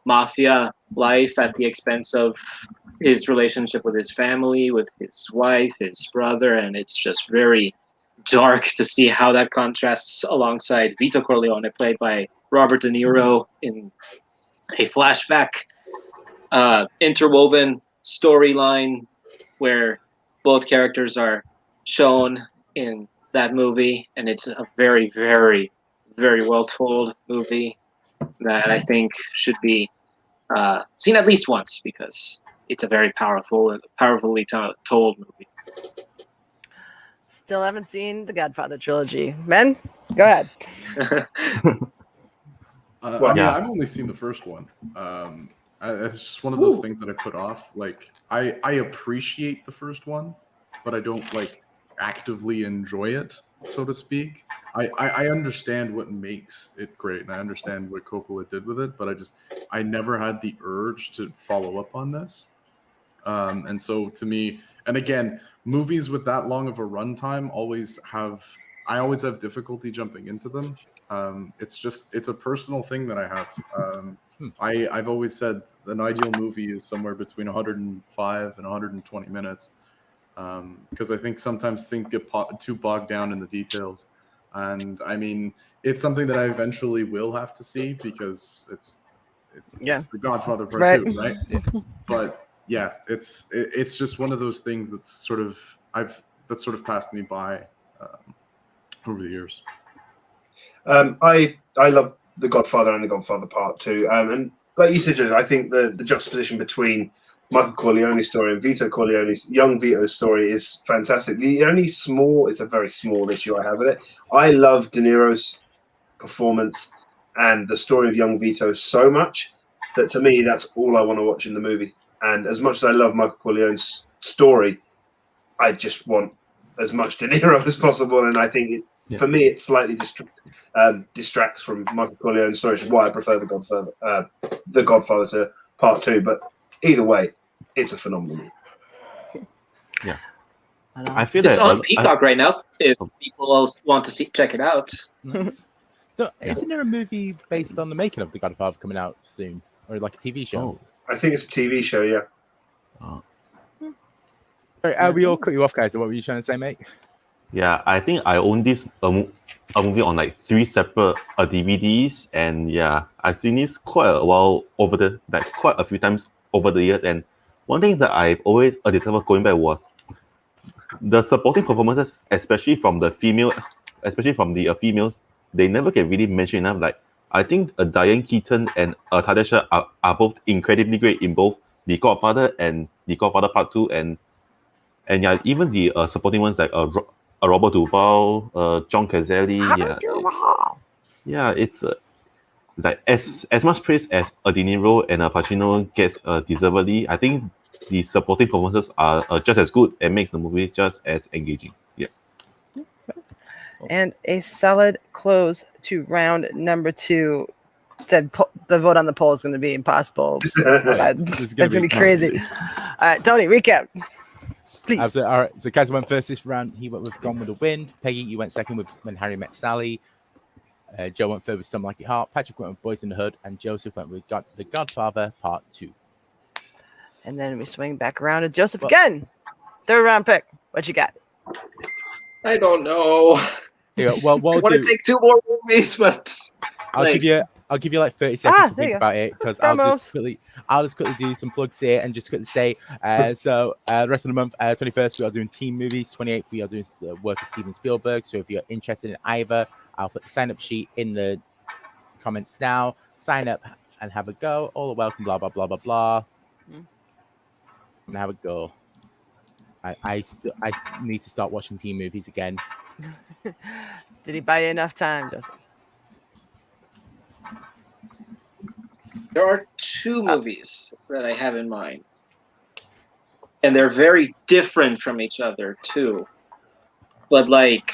mafia life at the expense of his relationship with his family, with his wife, his brother, and it's just very dark to see how that contrasts alongside Vito Corleone, played by Robert De Niro, in a flashback interwoven storyline where both characters are shown in that movie, and it's a very, very, very well told movie that I think should be seen at least once because it's a very powerfully told movie. Still haven't seen the Godfather Trilogy. Men, go ahead. I've only seen the first one. It's just one of those things that I put off. Like, I appreciate the first one, but I don't like actively enjoy it, so to speak. I understand what makes it great, and I understand what Coppola did with it, but I never had the urge to follow up on this. And so to me, and again, movies with that long of a runtime I always have difficulty jumping into them. It's a personal thing that I have. I've always said an ideal movie is somewhere between 105 and 120 minutes. Because I think sometimes things get too bogged down in the details. And I mean, it's something that I eventually will have to see because it's the Godfather Part 2, right? But yeah, it's just one of those things that's sort of passed me by over the years. I love The Godfather and The Godfather Part 2, and like you said, I think the juxtaposition between Michael Corleone's story and young Vito's story is fantastic. It's a very small issue I have with it. I love De Niro's performance and the story of young Vito so much that to me, that's all I want to watch in the movie. And as much as I love Michael Corleone's story, I just want as much De Niro as possible. And I think for me, it slightly distracts from Michael Corleone's story, which is why I prefer The Godfather to Part 2. But either way, it's a phenomenal movie. Yeah. I feel it's on Peacock right now. If people else want to check it out. Nice. So, isn't there a movie based on the making of The Godfather coming out soon, or like a TV show? I think it's a TV show. Yeah. Sorry, we all cut you off, guys. So what were you trying to say, mate? Yeah, I think I own this a movie on like 3 separate DVDs, and yeah, I've seen this quite a few times over the years. And one thing that I've always discovered going back was the supporting performances, especially from the females, they never get really mentioned enough. Like I think Diane Keaton and Tadesha are both incredibly great in both The Godfather and The Godfather Part 2, and yeah, even the supporting ones like Robert Duvall, John Cazale. Yeah, it's like as much praise as De Niro and Pacino gets deservedly. I think the supporting performances are just as good and makes the movie just as engaging. Yeah. And a solid close to round number 2. The vote on the poll is going to be impossible. That's going to be crazy. All right, Tony, recap. Please. Absolutely. All right. So Kaiser went first this round. He went with Gone with the Wind. Peggy, you went second with When Harry Met Sally. Joe went third with Some Like It Hot. Patrick went with Boys in the Hood. And Joseph went with The Godfather Part 2. And then we swing back around to Joseph again. Third round pick. What you got? I don't know. Yeah, well, I want to take 2 more movies, but I'll give you like 30 seconds to think about it, because I'll just quickly do some plugs here and just quickly say the rest of the month, 21st we are doing teen movies, 28th we are doing the work of Steven Spielberg. So if you're interested in either, I'll put the sign up sheet in the comments now. Sign up and have a go. All are welcome. Blah blah blah blah blah. And have a go. I need to start watching teen movies again. Did he buy you enough time, Joseph? there are 2 movies that I have in mind, and they're very different from each other too. But like,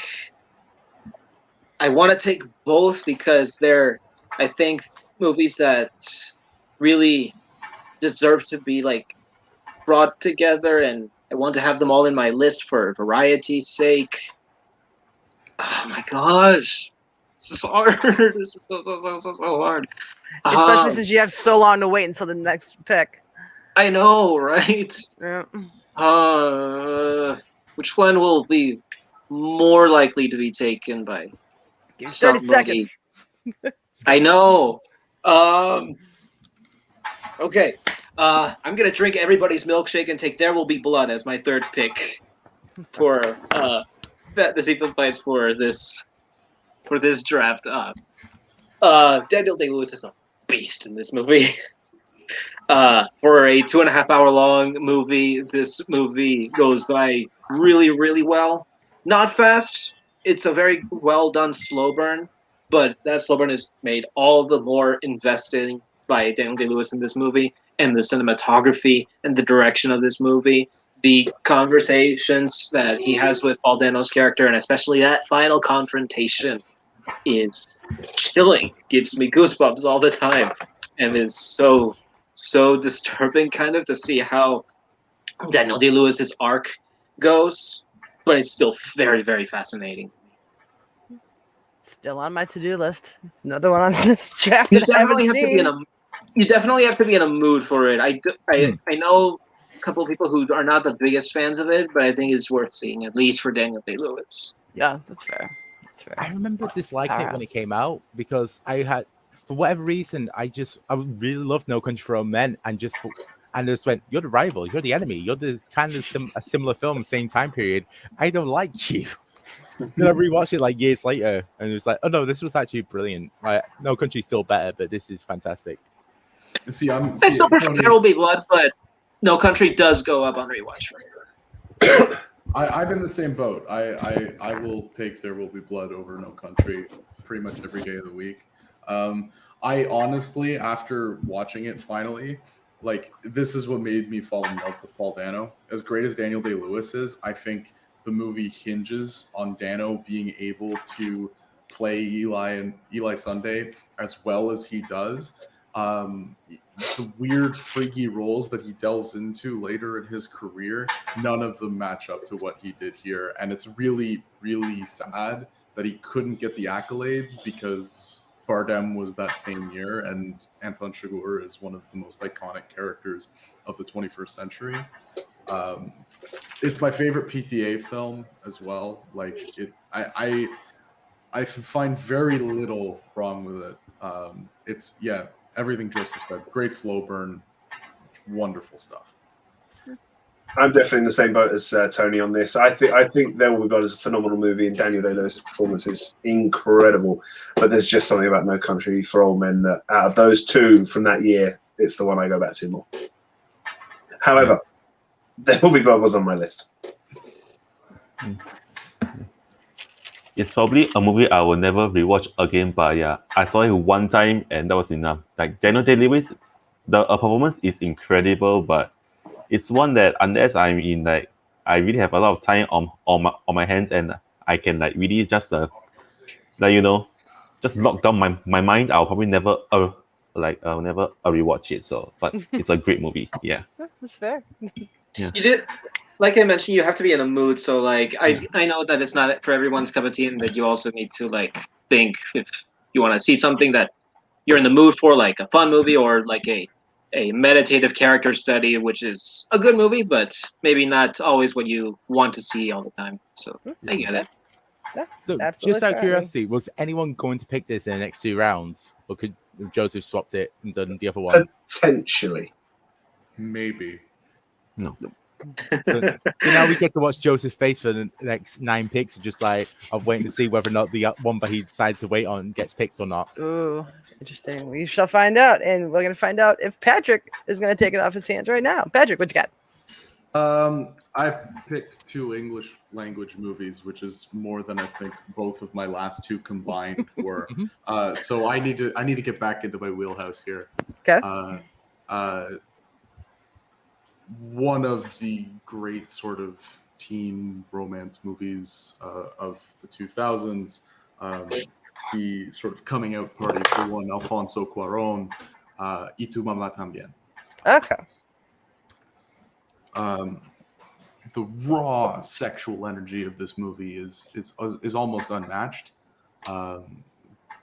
I want to take both because they're, I think, movies that really deserve to be like brought together, and I want to have them all in my list for variety's sake. Oh my gosh, this is hard. This is so hard. Especially since you have so long to wait until the next pick. I know, right? Yeah. Which one will be more likely to be taken by Give 30 seconds. I know. Okay. I'm gonna drink everybody's milkshake and take There Will Be Blood as my third pick for fantasy place for this draft. Daniel Day-Lewis is a beast in this movie. For a 2.5 hour long movie, this movie goes by really, really well. Not fast. It's a very well done slow burn, but that slow burn is made all the more investing by Daniel Day-Lewis in this movie, and the cinematography and the direction of this movie. The conversations that he has with Paul Dano's character, and especially that final confrontation, is chilling. Gives me goosebumps all the time, and is so disturbing, kind of, to see how Daniel Day-Lewis's arc goes. But it's still very, very fascinating. Still on my to-do list. It's another one on this draft. You definitely have to be in a mood for it. I know a couple of people who are not the biggest fans of it, but I think it's worth seeing, at least for Daniel Day-Lewis. Yeah, that's fair. I remember disliking it when it came out because I had, for whatever reason, I really loved No Country for Old Men, and just went, you're the rival, you're the enemy, you're the kind of a similar film, same time period. I don't like you. Then I rewatched it like years later, and it was like, oh no, this was actually brilliant. Like, No Country's still better, but this is fantastic. I still prefer There Will Be Blood, but No Country does go up on rewatch for me. I'm in the same boat. I will take There Will Be Blood over No Country pretty much every day of the week. I honestly, after watching it finally, like, this is what made me fall in love with Paul Dano. As great as Daniel Day-Lewis is, I think the movie hinges on Dano being able to play Eli Sunday as well as he does. The weird, freaky roles that he delves into later in his career, none of them match up to what he did here. And it's really, really sad that he couldn't get the accolades because Bardem was that same year, and Anton Chigurh is one of the most iconic characters of the 21st century. It's my favorite PTA film as well. Like, I find very little wrong with it. It's everything Joseph said. Great slow burn, wonderful stuff. I'm definitely in the same boat as Tony on this. I think There Will Be Blood is a phenomenal movie, and Daniel Day-Lewis' performance is incredible. But there's just something about No Country for Old Men that out of those two from that year, it's the one I go back to more. However, There Will Be Blood was on my list. It's probably a movie I will never rewatch again, but yeah, I saw it one time and that was enough. Like Daniel Day-Lewis, the performance is incredible, but it's one that unless I'm in like I really have a lot of time on my hands and I can like really just just lock down my mind, I'll probably never I'll never rewatch it. So, but it's a great movie. Yeah, That's fair. yeah. You did, like I mentioned, you have to be in a mood. So like I know that it's not for everyone's cup of tea, and that you also need to like think if you want to see something that you're in the mood for, like a fun movie or like a meditative character study, which is a good movie, but maybe not always what you want to see all the time. So I get it. Yeah, So, absolutely just out of fair. curiosity, was anyone going to pick this in the next 2 rounds, or could Joseph swapped it and done the other one? Potentially. Maybe. No. So now we get to watch Joseph's face for the next 9 picks, just like of waiting to see whether or not the one that he decides to wait on gets picked or not. Ooh, interesting. We shall find out, and we're gonna find out if Patrick is gonna take it off his hands right now. Patrick, what you got? I've picked 2 English language movies, which is more than I think both of my last 2 combined were. So I need to get back into my wheelhouse here. Okay. One of the great sort of teen romance movies of the 2000s, the sort of coming out party for one Alfonso Cuarón, Y tu mamá también. Okay. The raw sexual energy of this movie is almost unmatched.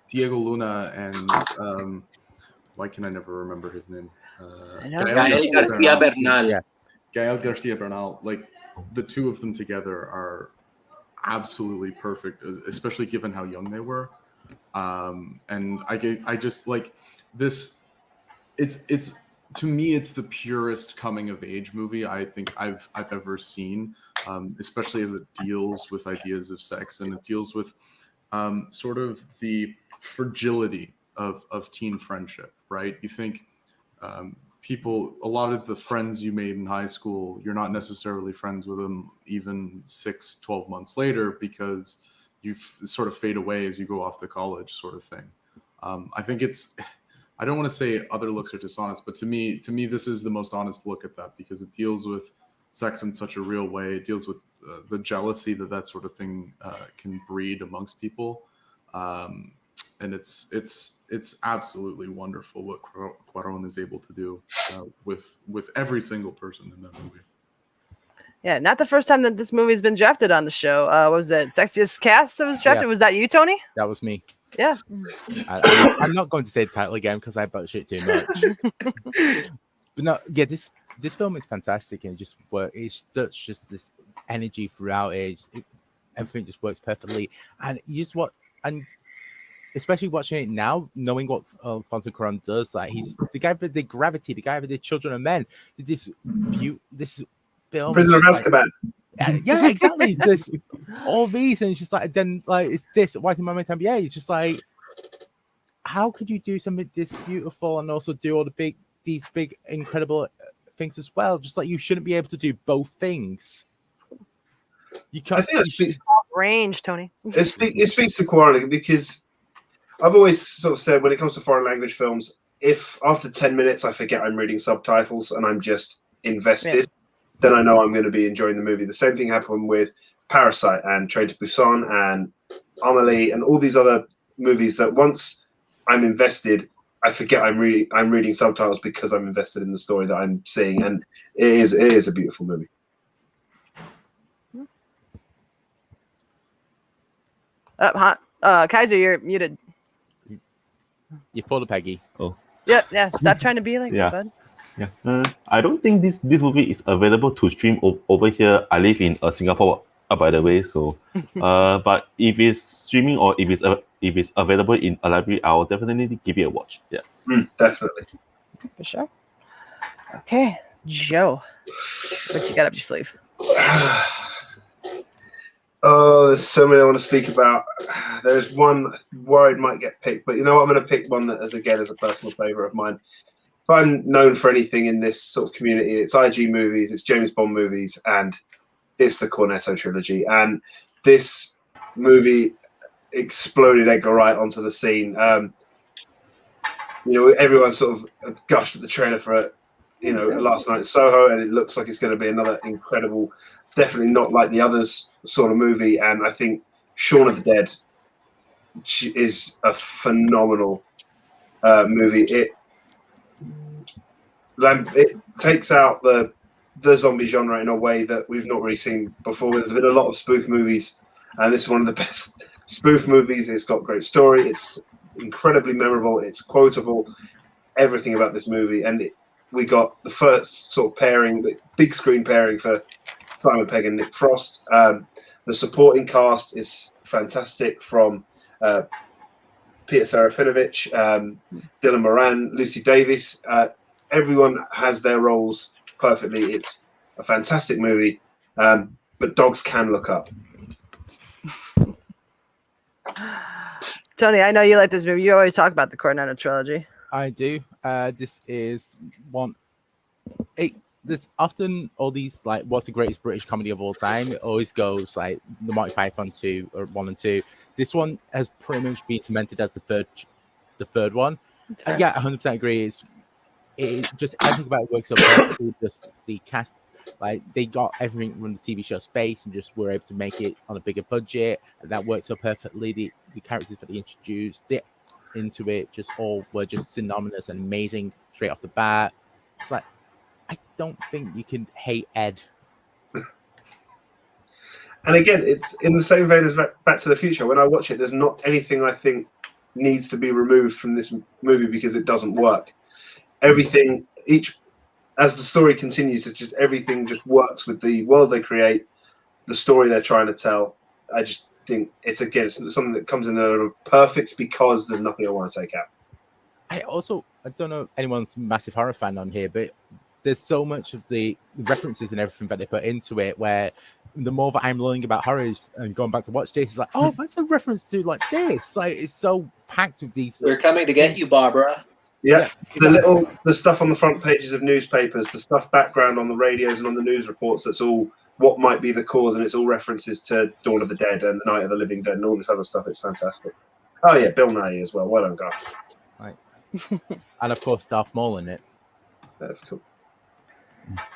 Diego Luna and why can I never remember his name? Gael Garcia Bernal. Yeah. Gael Garcia Bernal. Like the two of them together are absolutely perfect, especially given how young they were. And I just like this. It's to me, it's the purest coming of age movie I think I've ever seen, especially as it deals with ideas of sex and it deals with sort of the fragility of teen friendship, right? You think a lot of the friends you made in high school, you're not necessarily friends with them even 6-12 months later because you sort of fade away as you go off to college, sort of thing. I think I don't want to say Other Looks are dishonest, but to me, this is the most honest look at that because it deals with sex in such a real way. It deals with the jealousy that sort of thing can breed amongst people, and it's absolutely wonderful what Cuarón is able to do with every single person in that movie. Yeah, not the first time that this movie's been drafted on the show. Was that Sexiest Cast that was drafted? Yeah. Was that you, Tony? That was me. Yeah. I'm not going to say the title again because I bullshit too much. But no, yeah, this film is fantastic and just work. It's just this energy throughout it. Everything just works perfectly, and you just and especially watching it now, knowing what Alfonso Cuarón does, like he's the guy for the Gravity, the guy for the Children of Men. This film, Prisoner of Azkaban. Yeah, exactly. This, all these, and it's just like then like it's this. Why do Mama Tambien? It's just like, how could you do something this beautiful and also do all these big, incredible things as well? Just like you shouldn't be able to do both things. You can't. I think that speaks range, Tony. It speaks to Cuarón because I've always sort of said when it comes to foreign language films, if after 10 minutes I forget I'm reading subtitles and I'm just invested, then I know I'm going to be enjoying the movie. The same thing happened with Parasite and Train to Busan and Amelie and all these other movies that once I'm invested, I forget I'm reading subtitles because I'm invested in the story that I'm seeing, and it is a beautiful movie. Kaiser, you're muted. You pulled a Peggy. Oh. Yeah. Stop trying to be like that, bud. Yeah. I don't think this movie is available to stream over here. I live in Singapore, by the way. So, but if it's streaming or if it's available in a library, I'll definitely give it a watch. Yeah. Definitely. For sure. Okay. Joe, what you got up your sleeve? Oh, there's so many I want to speak about. There's one worried might get picked, but you know what? I'm going to pick one that, is a personal favorite of mine. If I'm known for anything in this sort of community, it's IG movies, it's James Bond movies, and it's the Cornetto Trilogy. And this movie exploded Edgar Wright onto the scene. Everyone sort of gushed at the trailer for it, last night in Soho, and it looks like it's going to be another incredible, definitely not like the others sort of movie. And I think Shaun of the Dead is a phenomenal movie. It takes out the zombie genre in a way that we've not really seen before. There's been a lot of spoof movies, and this is one of the best spoof movies. It's got great story. It's incredibly memorable. It's quotable. Everything about this movie, and we got the first sort of pairing, the big screen pairing for Simon Pegg and Nick Frost. The supporting cast is fantastic, from Peter Serafinovich, Dylan Moran, Lucy Davis. Everyone has their roles perfectly. It's a fantastic movie, but dogs can look up. Tony, I know you like this movie. You always talk about the Cornetto Trilogy. I do. This is one. There's often all these like, what's the greatest British comedy of all time? It always goes like the Monty Python 2 or 1 and 2. This one has pretty much been cemented as the third one. Yeah, 100% agree. It just everything about it works so perfectly. Just the cast, like they got everything from the TV show Space and just were able to make it on a bigger budget. And that worked so perfectly. The characters that they introduced into it just all were just synonymous and amazing straight off the bat. It's like, I don't think you can hate Ed. And again, it's in the same vein as Back to the Future. When I watch it, there's not anything I think needs to be removed from this movie because it doesn't work. Everything, as the story continues, everything just works with the world they create, the story they're trying to tell. I just think it's something that comes in there perfect because there's nothing I want to take out. I don't know if anyone's a massive horror fan on here, but there's so much of the references and everything that they put into it where the more that I'm learning about horrors and going back to watch this, it's like, oh, that's a reference to like this. Like, it's so packed with these. We're coming to get you, Barbara. Yeah, the stuff on the front pages of newspapers, the stuff background on the radios and on the news reports, that's all what might be the cause, and it's all references to Dawn of the Dead and the Night of the Living Dead and all this other stuff. It's fantastic. Oh yeah, Bill Nighy as well. Well done, guys. Right. And of course, Darth Maul in it. That's cool.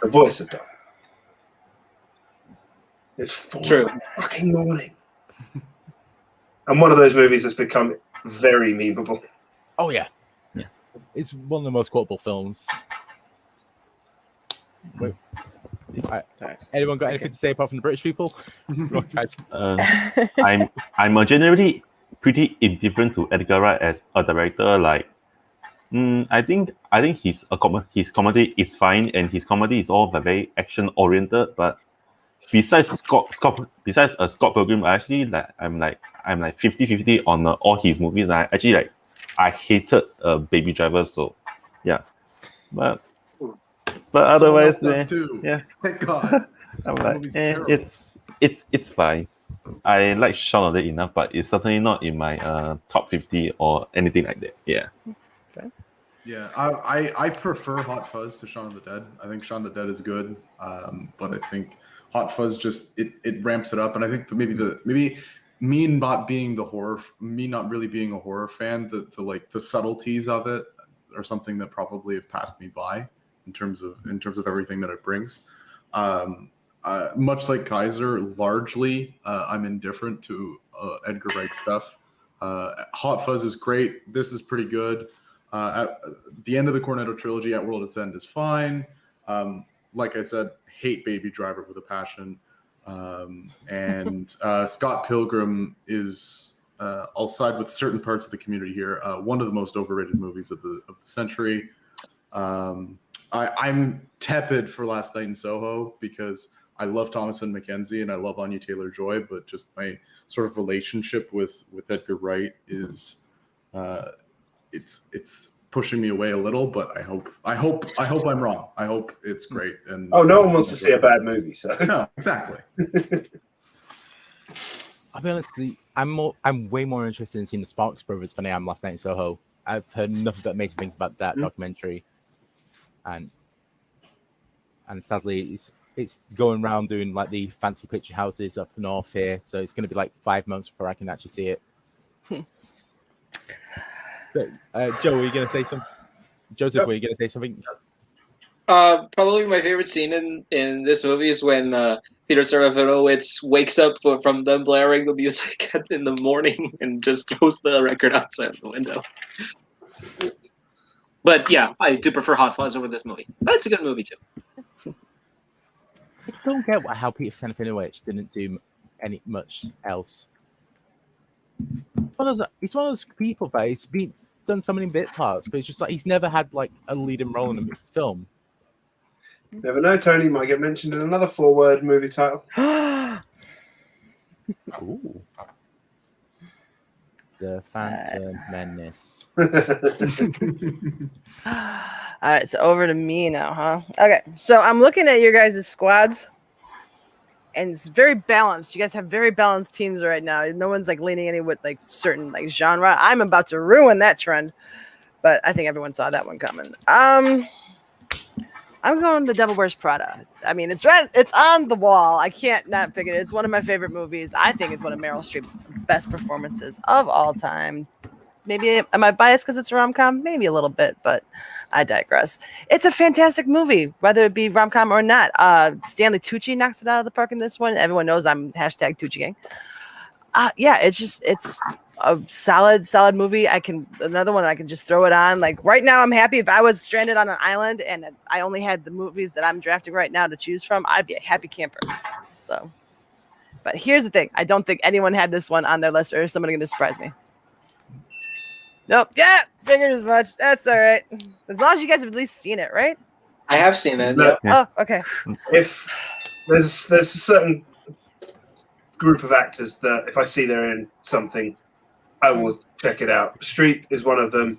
The voice of Darth. It's 4 fucking morning. And one of those movies that's become very memeable. Oh yeah. It's one of the most quotable films. Wait. Anyone got anything to say apart from the British people? I'm generally pretty indifferent to Edgar Wright as a director. Like, I think his comedy is fine, and his comedy is all very action oriented. But besides Scott Pilgrim, I'm 50-50 on all his movies. I hated Baby Driver, so yeah. But otherwise, yeah. Thank God. I'm like, it's fine. I like Shaun of the Dead enough, but it's certainly not in my top 50 or anything like that. Yeah. Okay. Yeah, I prefer Hot Fuzz to Shaun of the Dead. I think Shaun of the Dead is good, but I think Hot Fuzz just it ramps it up, and I think maybe me not really being a horror fan, the subtleties of it are something that probably have passed me by in terms of everything that it brings. Much like Kaiser, largely I'm indifferent to Edgar Wright stuff. Hot Fuzz is great. This is pretty good. At the end of the Cornetto Trilogy, At World's End is fine. Like I said, hate Baby Driver with a passion. And Scott Pilgrim is, I'll side with certain parts of the community here, one of the most overrated movies of the century. I'm tepid for Last Night in Soho because I love Thomasin McKenzie and I love Anya Taylor-Joy, but just my sort of relationship with Edgar Wright is it's pushing me away a little, but I hope I'm wrong. I hope it's great. And no one wants to see a bad movie, so no, exactly. I'll be honest, I'm way more interested in seeing the Sparks Brothers than I am Last Night in Soho. I've heard nothing but amazing things about that documentary, and sadly, it's going around doing like the fancy picture houses up north here, so it's going to be like 5 months before I can actually see it. So, Joe, were you going to say something? Joseph, were you going to say something? Probably my favorite scene in this movie is when Peter Serafinowicz wakes up from them blaring the music in the morning and just throws the record outside the window. But yeah, I do prefer Hot Fuzz over this movie. But it's a good movie too. I don't get how Peter Serafinowicz didn't do much else. He's one of those people that he's done so many bit parts, but it's just like he's never had like a leading role in a film. Never know, Tony might get mentioned in another 4-word movie title. Ooh. The Phantom Menace. All right, so over to me now, huh? Okay, so I'm looking at your guys' squads, and it's very balanced. You guys have very balanced teams right now. No one's like leaning any with like certain like genre. I'm about to ruin that trend, but I think everyone saw that one coming. I'm going The Devil Wears Prada. I mean, it's red. It's on the wall. I can't not pick it. It's one of my favorite movies. I think it's one of Meryl Streep's best performances of all time. Maybe am I biased because it's a rom-com? Maybe a little bit, but I digress. It's a fantastic movie, whether it be rom-com or not. Stanley Tucci knocks it out of the park in this one. Everyone knows I'm hashtag Tucci Gang. Yeah, it's a solid movie. Another one I can just throw it on. Like right now, I'm happy. If I was stranded on an island and I only had the movies that I'm drafting right now to choose from, I'd be a happy camper. So, but here's the thing: I don't think anyone had this one on their list, or is somebody going to surprise me? Nope. Yeah, figured as much. That's all right. As long as you guys have at least seen it, right? I have seen it. No. Yeah. Oh, okay. If there's a certain group of actors that if I see they're in something, I will check it out. Streep is one of them.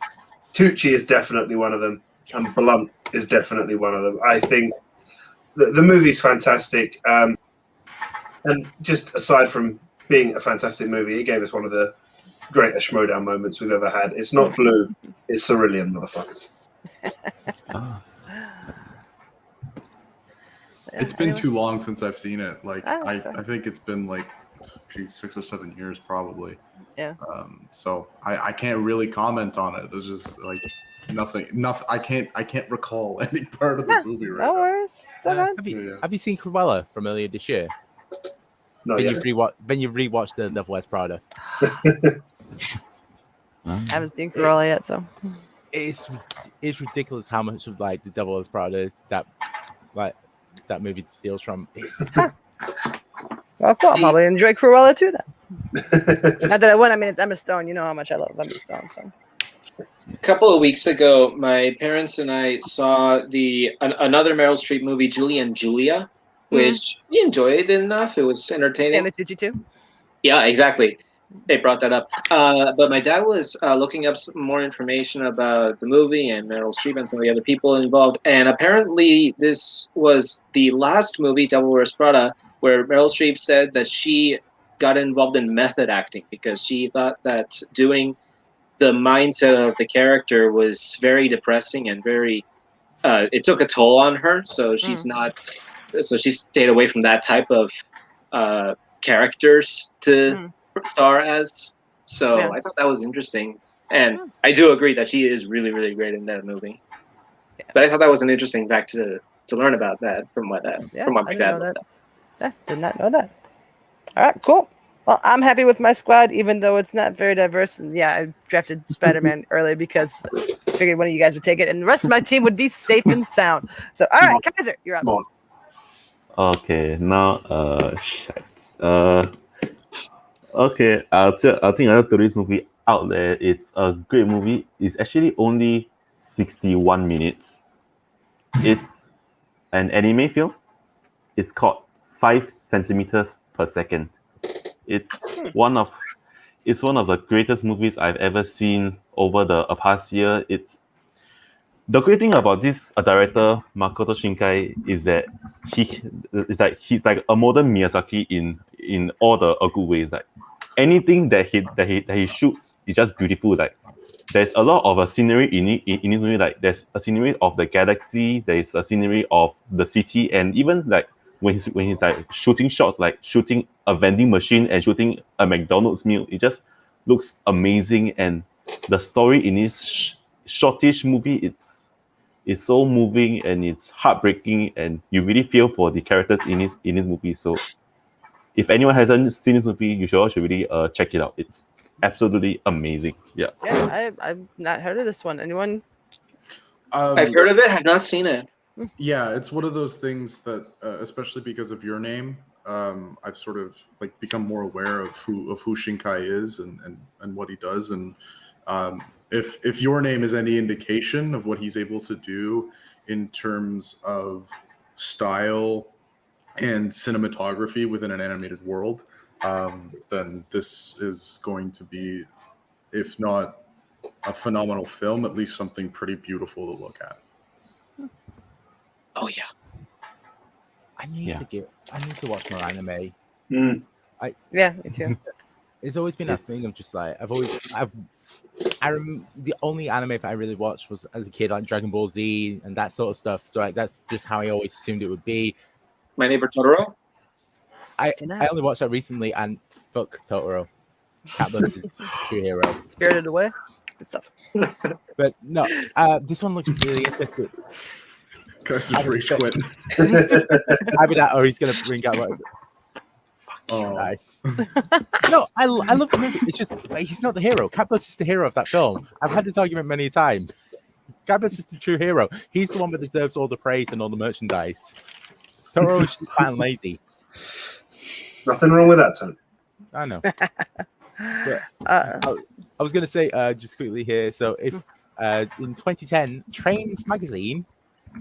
Tucci is definitely one of them. And Blunt is definitely one of them. I think the movie's fantastic. And just aside from being a fantastic movie, it gave us one of the greatest Schmodown moments we've ever had. It's not blue, it's cerulean, motherfuckers. It's been too long since I've seen it. Like I fair. think it's been like 6 or 7 years probably. Yeah. So I can't really comment on it. There's just like nothing. I can't recall any part of the movie right No now. worries. It's okay. Have you seen Cruella from earlier this year? No, Then you've rewatched The Devil Wears Prada. I haven't seen Corleone yet, so It's ridiculous how much of like The Devil Wears Prada that movie steals from. well, cool. I'll probably enjoy Cruella too then. Not that I would. I mean, it's Emma Stone. You know how much I love Emma Stone. So. A couple of weeks ago, my parents and I saw another Meryl Streep movie, Julie and Julia, which we enjoyed enough. It was entertaining. Stanley Tucci too. Yeah, exactly. They brought that up. But my dad was looking up some more information about the movie and Meryl Streep and some of the other people involved. And apparently this was the last movie, Devil Wears Prada, where Meryl Streep said that she got involved in method acting because she thought that doing the mindset of the character was very depressing and very it took a toll on her. So she stayed away from that type of characters to star as. So Yeah. I thought that was interesting. And I do agree that she is really, really great in that movie. Yeah. But I thought that was an interesting fact to learn about that from what my dad looked up. Yeah, did not know that. All right, cool. Well, I'm happy with my squad, even though it's not very diverse. And yeah, I drafted Spider-Man early because I figured one of you guys would take it, and the rest of my team would be safe and sound. So, all right, Kaiser, you're up. Okay, now shit. Okay, I think I'll throw this movie out there. It's a great movie. It's actually only 61 minutes. It's an anime film. It's called 5 centimeters per second. It's one of the greatest movies I've ever seen over the past year. It's the great thing about this director Makoto Shinkai is that he's like a modern Miyazaki in all the good ways. Like anything that he shoots is just beautiful. Like there's a lot of a scenery in this movie. Like there's a scenery of the galaxy, there is a scenery of the city, and even like when he's like shooting shots, like shooting a vending machine and shooting a McDonald's meal, it just looks amazing. And the story in this shortish movie, it's so moving and it's heartbreaking, and you really feel for the characters in this movie. So if anyone hasn't seen this movie, you should really check it out. It's absolutely amazing. Yeah. Yeah, I've not heard of this one. Anyone? I've heard of it. Have not seen it. Yeah, it's one of those things that, especially because of your name, I've sort of like become more aware of who Shinkai is and what he does. And if your name is any indication of what he's able to do in terms of style and cinematography within an animated world, then this is going to be, if not a phenomenal film, at least something pretty beautiful to look at. Oh yeah. I need to watch more anime. Yeah, me too. It's always been a thing of just like the only anime that I really watched was as a kid, like Dragon Ball Z and that sort of stuff. So like that's just how I always assumed it would be. My Neighbor Totoro. I only watched that recently, and fuck Totoro. Catbus is true hero. Spirited Away. Good stuff. But no, this one looks really interesting. Kaiser's rage quit. Either that, or he's gonna bring out. Oh, nice. No, I love the movie. It's just he's not the hero. Catbus is the hero of that film. I've had this argument many times. Catbus is the true hero. He's the one that deserves all the praise and all the merchandise. Totoro is just fat and lazy. Nothing wrong with that, Tony. I know. But, I was going to say just quickly here. So if in 2010, Trains magazine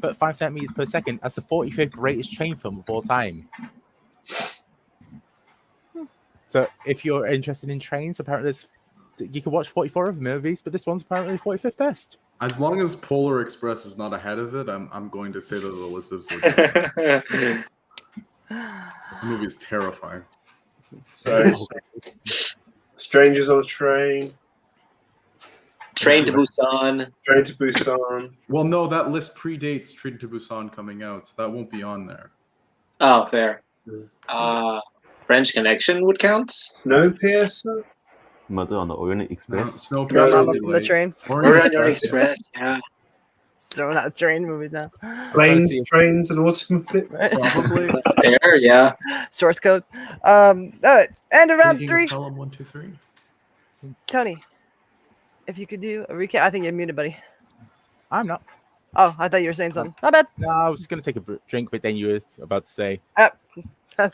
put 5 centimeters per second as the 45th greatest train film of all time. So if you're interested in trains, apparently you can watch 44 of the movies, but this one's apparently 45th best. As long as Polar Express is not ahead of it, I'm going to say that the list is legit. The movie is terrifying. So, Strangers on a Train. Train to Busan. Train to Busan. Well, no, that list predates Train to Busan coming out, so that won't be on there. Oh, fair. French Connection would count. Snowpiercer. Murder on the Orient Express. No, the train. Orient Express. Yeah. Just throwing out train movies now. Planes, trains, and automobiles. Probably. Fair, yeah. Source code. All right. And around Leading 3. Column 1, 2, 3. Tony, if you could do a recap. I think you're muted, buddy. I'm not. Oh, I thought you were saying something. My bad. No, I was just going to take a drink, but then you were about to say.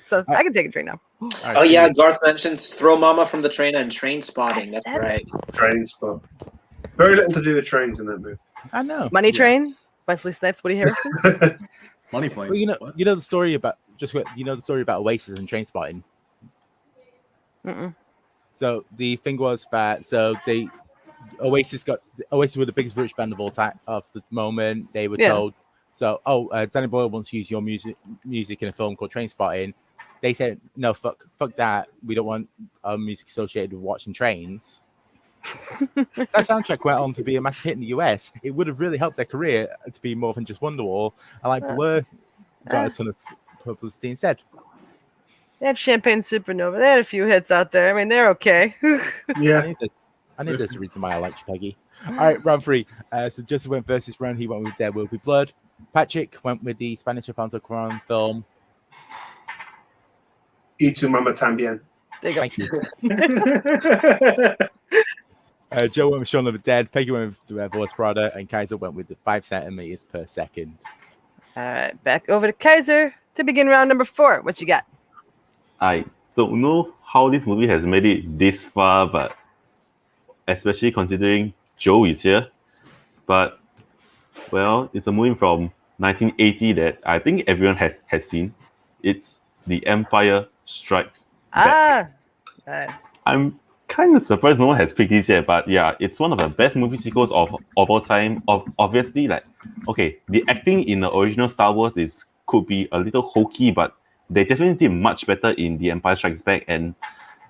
So I can take a drink now. Right, Oh yeah, Garth mentions Throw Mama from the Train and Train Spotting. That's right. Train Spot. Very little to do with trains in that movie. I know. Money Train. Wesley Snipes. Woody Harrelson. Money Plane. Well, you know the story about Oasis and Train Spotting. Mm-mm. So the thing was that Oasis were the biggest rich band of all time of the moment. They were told, Danny Boyle wants to use your music in a film called Train Spotting. They said, no, fuck that. We don't want our music associated with watching trains. That soundtrack went on to be a massive hit in the US. It would have really helped their career to be more than just Wonderwall. And like Blur got a ton of publicity instead. They had Champagne Supernova. They had a few hits out there. I mean, they're okay. Yeah. I need there's a reason why I like you, Peggy. All right, round 3. So Joseph went versus round. He went with There Will Be Blood. Patrick went with the Spanish Alfonso Cuarón film. Y tu mama también. There you go. Thank you. Joe went with Shaun of the Dead. Peggy went with the Voice Prada. And Kaiser went with the 5 centimeters per second. All right, back over to Kaiser to begin round number 4. What you got? I don't know how this movie has made it this far, but especially considering Joe is here. But, well, it's a movie from 1980 that I think everyone has seen. It's The Empire Strikes Back. Nice. I'm kind of surprised no one has picked this yet, but yeah, it's one of the best movie sequels of all time. Obviously, like, okay, the acting in the original Star Wars could be a little hokey, but they definitely did much better in The Empire Strikes Back, and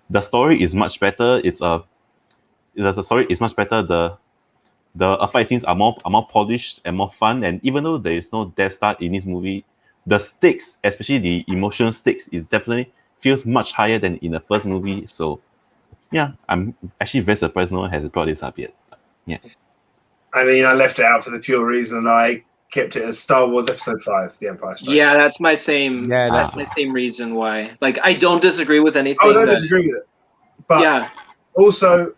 the story is much better. The story is much better. The fight scenes are more polished and more fun, and even though there is no Death Star in this movie, the stakes, especially the emotional stakes, is definitely feels much higher than in the first movie. So yeah, I'm actually very surprised no one has brought this up yet. Yeah. I mean, I left it out for the pure reason I kept it as Star Wars Episode 5, The Empire Strikes Back. Yeah, that's my same. Yeah, that's my same reason why. Like, I don't disagree with anything. I don't disagree with it. But yeah, also,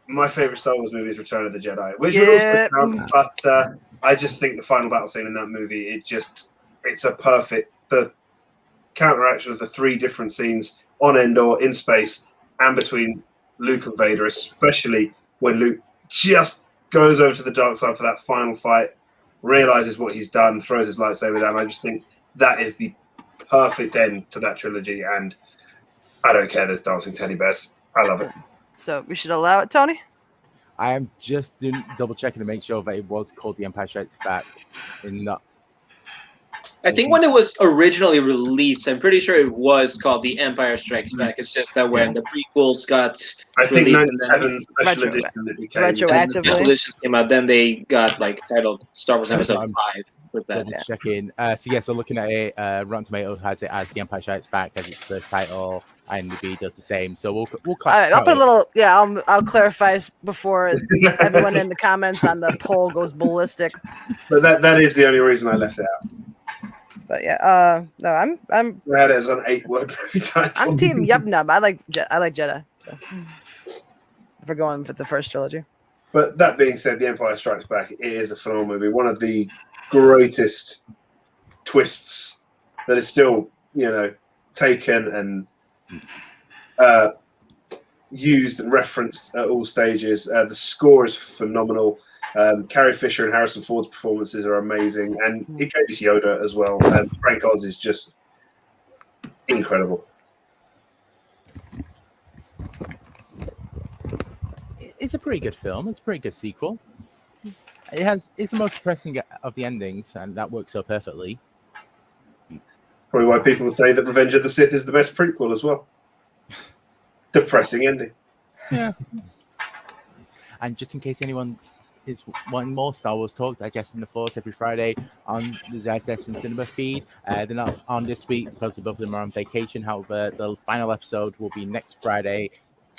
my favorite Star Wars movie is Return of the Jedi, which would also count, but I just think the final battle scene in that movie, it's a perfect, the counteraction of the 3 different scenes on Endor, in space, and between Luke and Vader, especially when Luke just goes over to the dark side for that final fight, realizes what he's done, throws his lightsaber down. I just think that is the perfect end to that trilogy, and I don't care there's dancing teddy bears. I love it. So we should allow it, Tony? I am just double checking to make sure that it was called The Empire Strikes Back and not. I think when it was originally released, I'm pretty sure it was called The Empire Strikes Back. It's just that when the prequels got released, and then special edition that became the special editions came out, then they got like titled Star Wars Episode 5 with that. Double checking. So looking at it, Rotten Tomatoes has it as The Empire Strikes Back as its first title. IMDb does the same. So we'll all right, I'll put a little. Yeah, I'll clarify before everyone in the comments on the poll goes ballistic. But that is the only reason I left it out. But yeah, no, I'm. That is an 8-word movie title. I'm Team Yub Nub. I like Jedi. So if we're going for the first trilogy. But that being said, The Empire Strikes Back is a phenomenal movie. One of the greatest twists that is still, taken and used and referenced at all stages. The score is phenomenal. Carrie Fisher and Harrison Ford's performances are amazing, and it goes Yoda as well. And Frank Oz is just incredible. It's a pretty good film. It's a pretty good sequel. It's the most depressing of the endings, and that works so perfectly. Probably why people say that Revenge of the Sith is the best prequel as well. Depressing ending. Yeah. And just in case anyone is wanting more Star Wars talk, Digesting the Force every Friday on the Digestion Cinema feed. They're not on this week because both of them are on vacation. However, the final episode will be next Friday,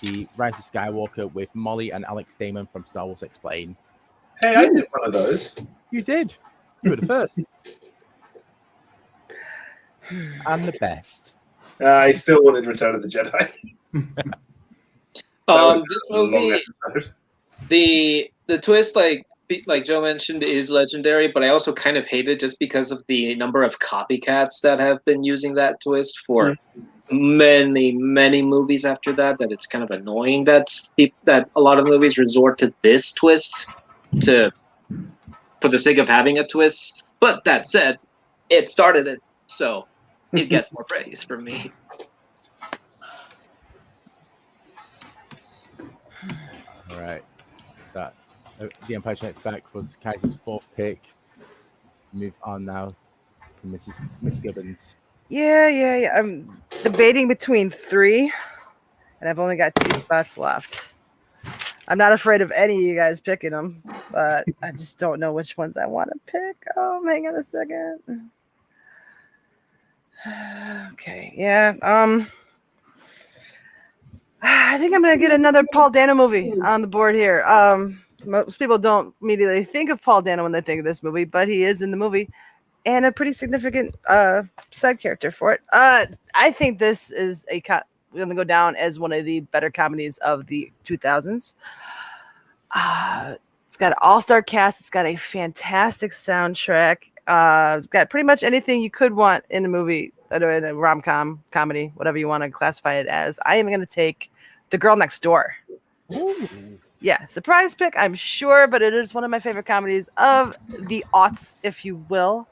The Rise of Skywalker, with Molly and Alex Damon from Star Wars Explain. Hey, I did one of those. You did. You were the first. And the best. I still wanted Return of the Jedi. This movie, the twist, like Joe mentioned, is legendary, but I also kind of hate it just because of the number of copycats that have been using that twist for many movies after that. That it's kind of annoying that a lot of movies resort to this twist for the sake of having a twist. But that said, it started it, so it gets more praise from me. All right. So The Empire Strikes Back was Kaiser's 4th pick. Move on now to Miss Gubbins. Yeah. I'm debating between 3, and I've only got 2 spots left. I'm not afraid of any of you guys picking them, but I just don't know which ones I want to pick. Oh, hang on a second. Okay, yeah. I think I'm gonna get another Paul Dano movie on the board here. Most people don't immediately think of Paul Dano when they think of this movie, but he is in the movie and a pretty significant side character for it. I think this is going to go down as one of the better comedies of the 2000s. It's got an all-star cast. It's got a fantastic soundtrack. It's got pretty much anything you could want in a movie, in a rom-com, comedy, whatever you want to classify it as. I am going to take The Girl Next Door. Ooh. Yeah, surprise pick, I'm sure, but it is one of my favorite comedies of the aughts, if you will.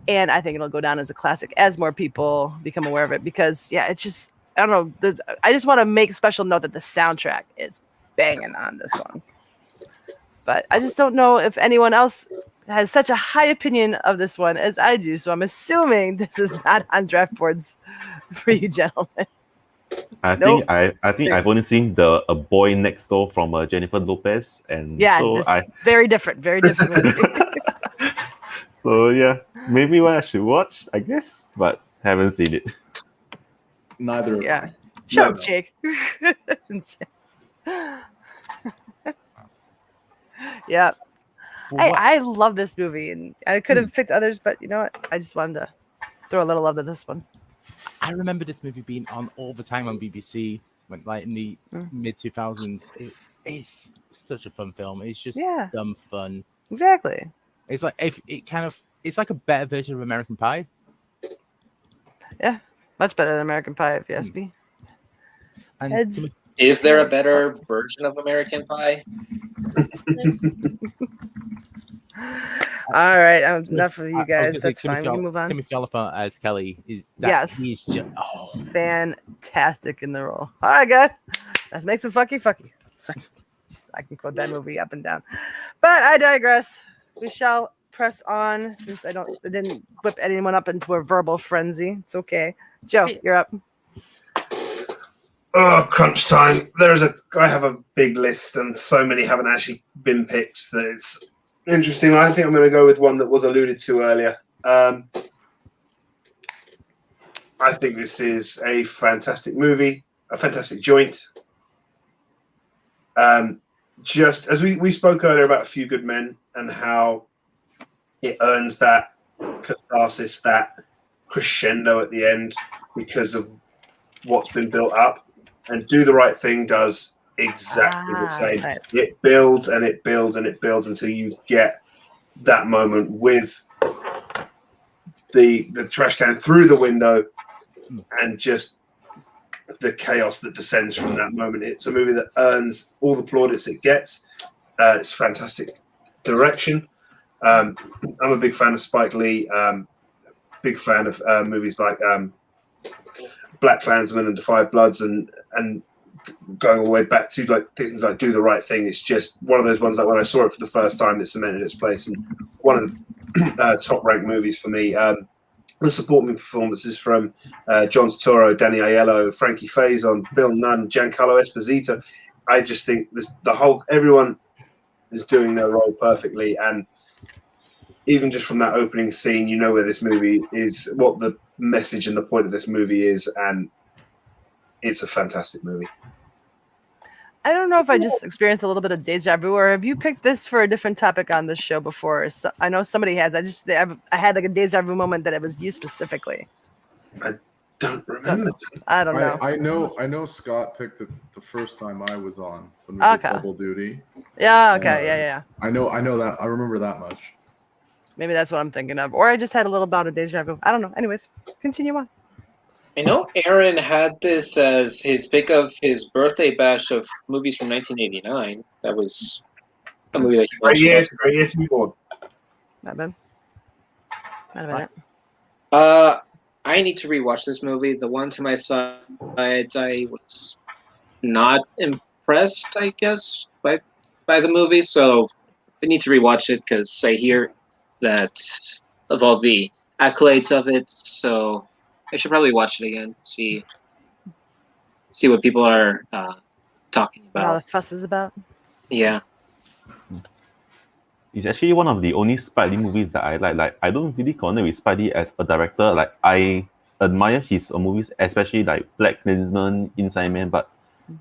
And I think it'll go down as a classic as more people become aware of it because, yeah, it's just I don't know. I just want to make special note that the soundtrack is banging on this one. But I just don't know if anyone else has such a high opinion of this one as I do. So I'm assuming this is not on draft boards for you gentlemen. I think I've only seen A Boy Next Door from Jennifer Lopez, and very different movie. So yeah, maybe what I should watch, I guess, but haven't seen it. Neither. Yeah, shut up, Jake. Yeah. Hey, I love this movie, and I could have picked others, but you know what? I just wanted to throw a little love to this one. I remember this movie being on all the time on BBC, like in the mid 2000s. It's such a fun film. It's just dumb fun. Exactly. It's like it's like a better version of American Pie. Yeah, much better than American Pie, if you ask me. And is there a better version of American Pie? All right, enough of you guys. That's fine. We can move on. Timothy Olyphant as Kelly he's just fantastic in the role. All right, guys, let's make some fucky. Sorry. I can quote that movie up and down, but I digress. We shall press on since I didn't whip anyone up into a verbal frenzy. It's okay. Joe, you're up. Oh, crunch time. I have a big list, and so many haven't actually been picked that it's interesting. I think I'm going to go with one that was alluded to earlier. I think this is a fantastic movie, a fantastic joint. Just as we spoke earlier about A Few Good Men and how it earns that catharsis, that crescendo at the end because of what's been built up. And Do the Right Thing does exactly the same. Nice. It builds and it builds and it builds until you get that moment with the trash can through the window and just the chaos that descends from that moment. It's a movie that earns all the plaudits it gets. It's fantastic direction. I'm a big fan of Spike Lee. Big fan of movies like Black Klansman and Defy Bloods, and going all the way back to like things like Do the Right Thing. It's just one of those ones that when I saw it for the first time, it cemented its place and one of the top ranked movies for me. The supporting performances from John Turturro, Danny Aiello, Frankie Faison, Bill Nunn, Giancarlo Esposito. I just think everyone is doing their role perfectly, and even just from that opening scene, you know where this movie is, what the message and the point of this movie is, and it's a fantastic movie. I don't know if I just experienced a little bit of deja vu, or have you picked this for a different topic on this show before? So, I know somebody has. I had like a deja vu moment that it was you specifically. I don't remember. I don't know. I know Scott picked it the first time I was on when we did Double Duty. Yeah. Okay. Yeah. I know that. I remember that much. Maybe that's what I'm thinking of, or I just had a little bout of deja vu. I don't know. Anyways, continue on. I know Aaron had this as his pick of his birthday bash of movies from 1989. That was a movie that he watched. Great years to be born. Not bad. Not bad. I need to rewatch this movie. The one time I saw it, I was not impressed, I guess, by the movie. So I need to rewatch it because I hear that of all the accolades of it. So I should probably watch it again. See what people are talking about. What all the fuss is about. Yeah. It's actually one of the only Spike Lee movies that I like. Like, I don't really connect with Spike Lee as a director. Like, I admire his movies, especially like Black Klansman, Inside Man. But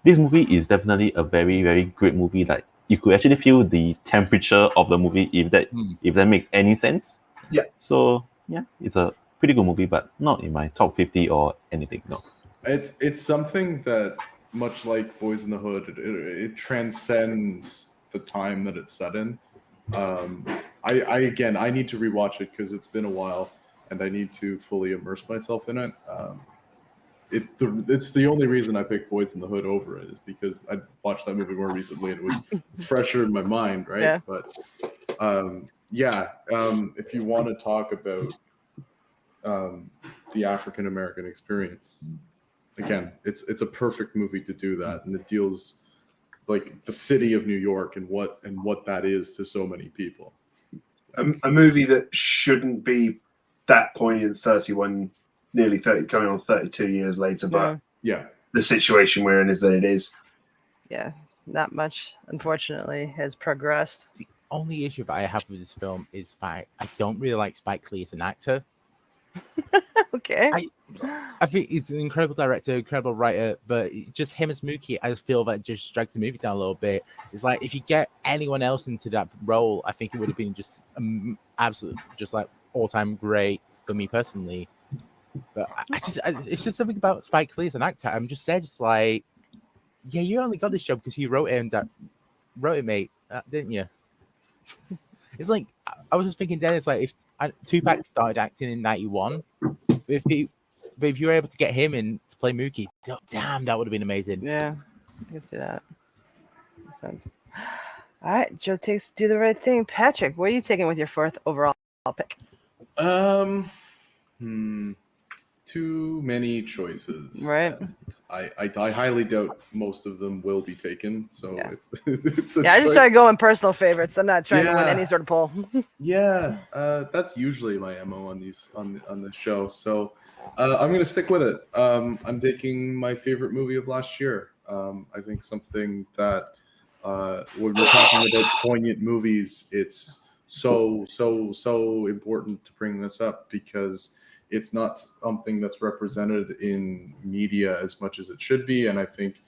this movie is definitely a very, very great movie. Like, you could actually feel the temperature of the movie if that makes any sense. Yeah. So yeah, it's a pretty good movie, but not in my top 50 or anything. No. It's something that, much like Boys in the Hood, it transcends the time that it's set in. I need to rewatch it because it's been a while and I need to fully immerse myself in it. It's the only reason I picked Boys in the Hood over it is because I watched that movie more recently and it was fresher in my mind, right? Yeah. But if you want to talk about the African American experience, again, it's a perfect movie to do that, and it deals like the city of New York and what that is to so many people. A movie that shouldn't be that poignant 31, nearly 30, coming on 32 years later, but yeah, the situation we're in is that it is. Yeah, not much, unfortunately, has progressed. The only issue that I have with this film is that I don't really like Spike Lee as an actor. Okay. I think he's an incredible director, incredible writer, but just him as Mookie, I just feel that just drags the movie down a little bit. It's like if you get anyone else into that role, I think it would have been just absolute, just like all-time great for me personally. But it's just something about Spike Lee as an actor. I'm just there, just like, yeah, you only got this job because you wrote it and wrote it, mate, didn't you? It's like I was just thinking then, it's like if Tupac started acting in '91, if you were able to get him in to play Mookie, damn, that would have been amazing. Yeah, I can see that. Makes sense. All right, Joe takes Do the Right Thing. Patrick, what are you taking with your fourth overall pick? Too many choices. Right. I highly doubt most of them will be taken. So it's I just started going personal favorites. I'm not trying to win any sort of poll. Yeah, that's usually my MO on these on the show. So I'm gonna stick with it. I'm taking my favorite movie of last year. I think something that when we're talking about poignant movies, it's so important to bring this up because it's not something that's represented in media as much as it should be. And I think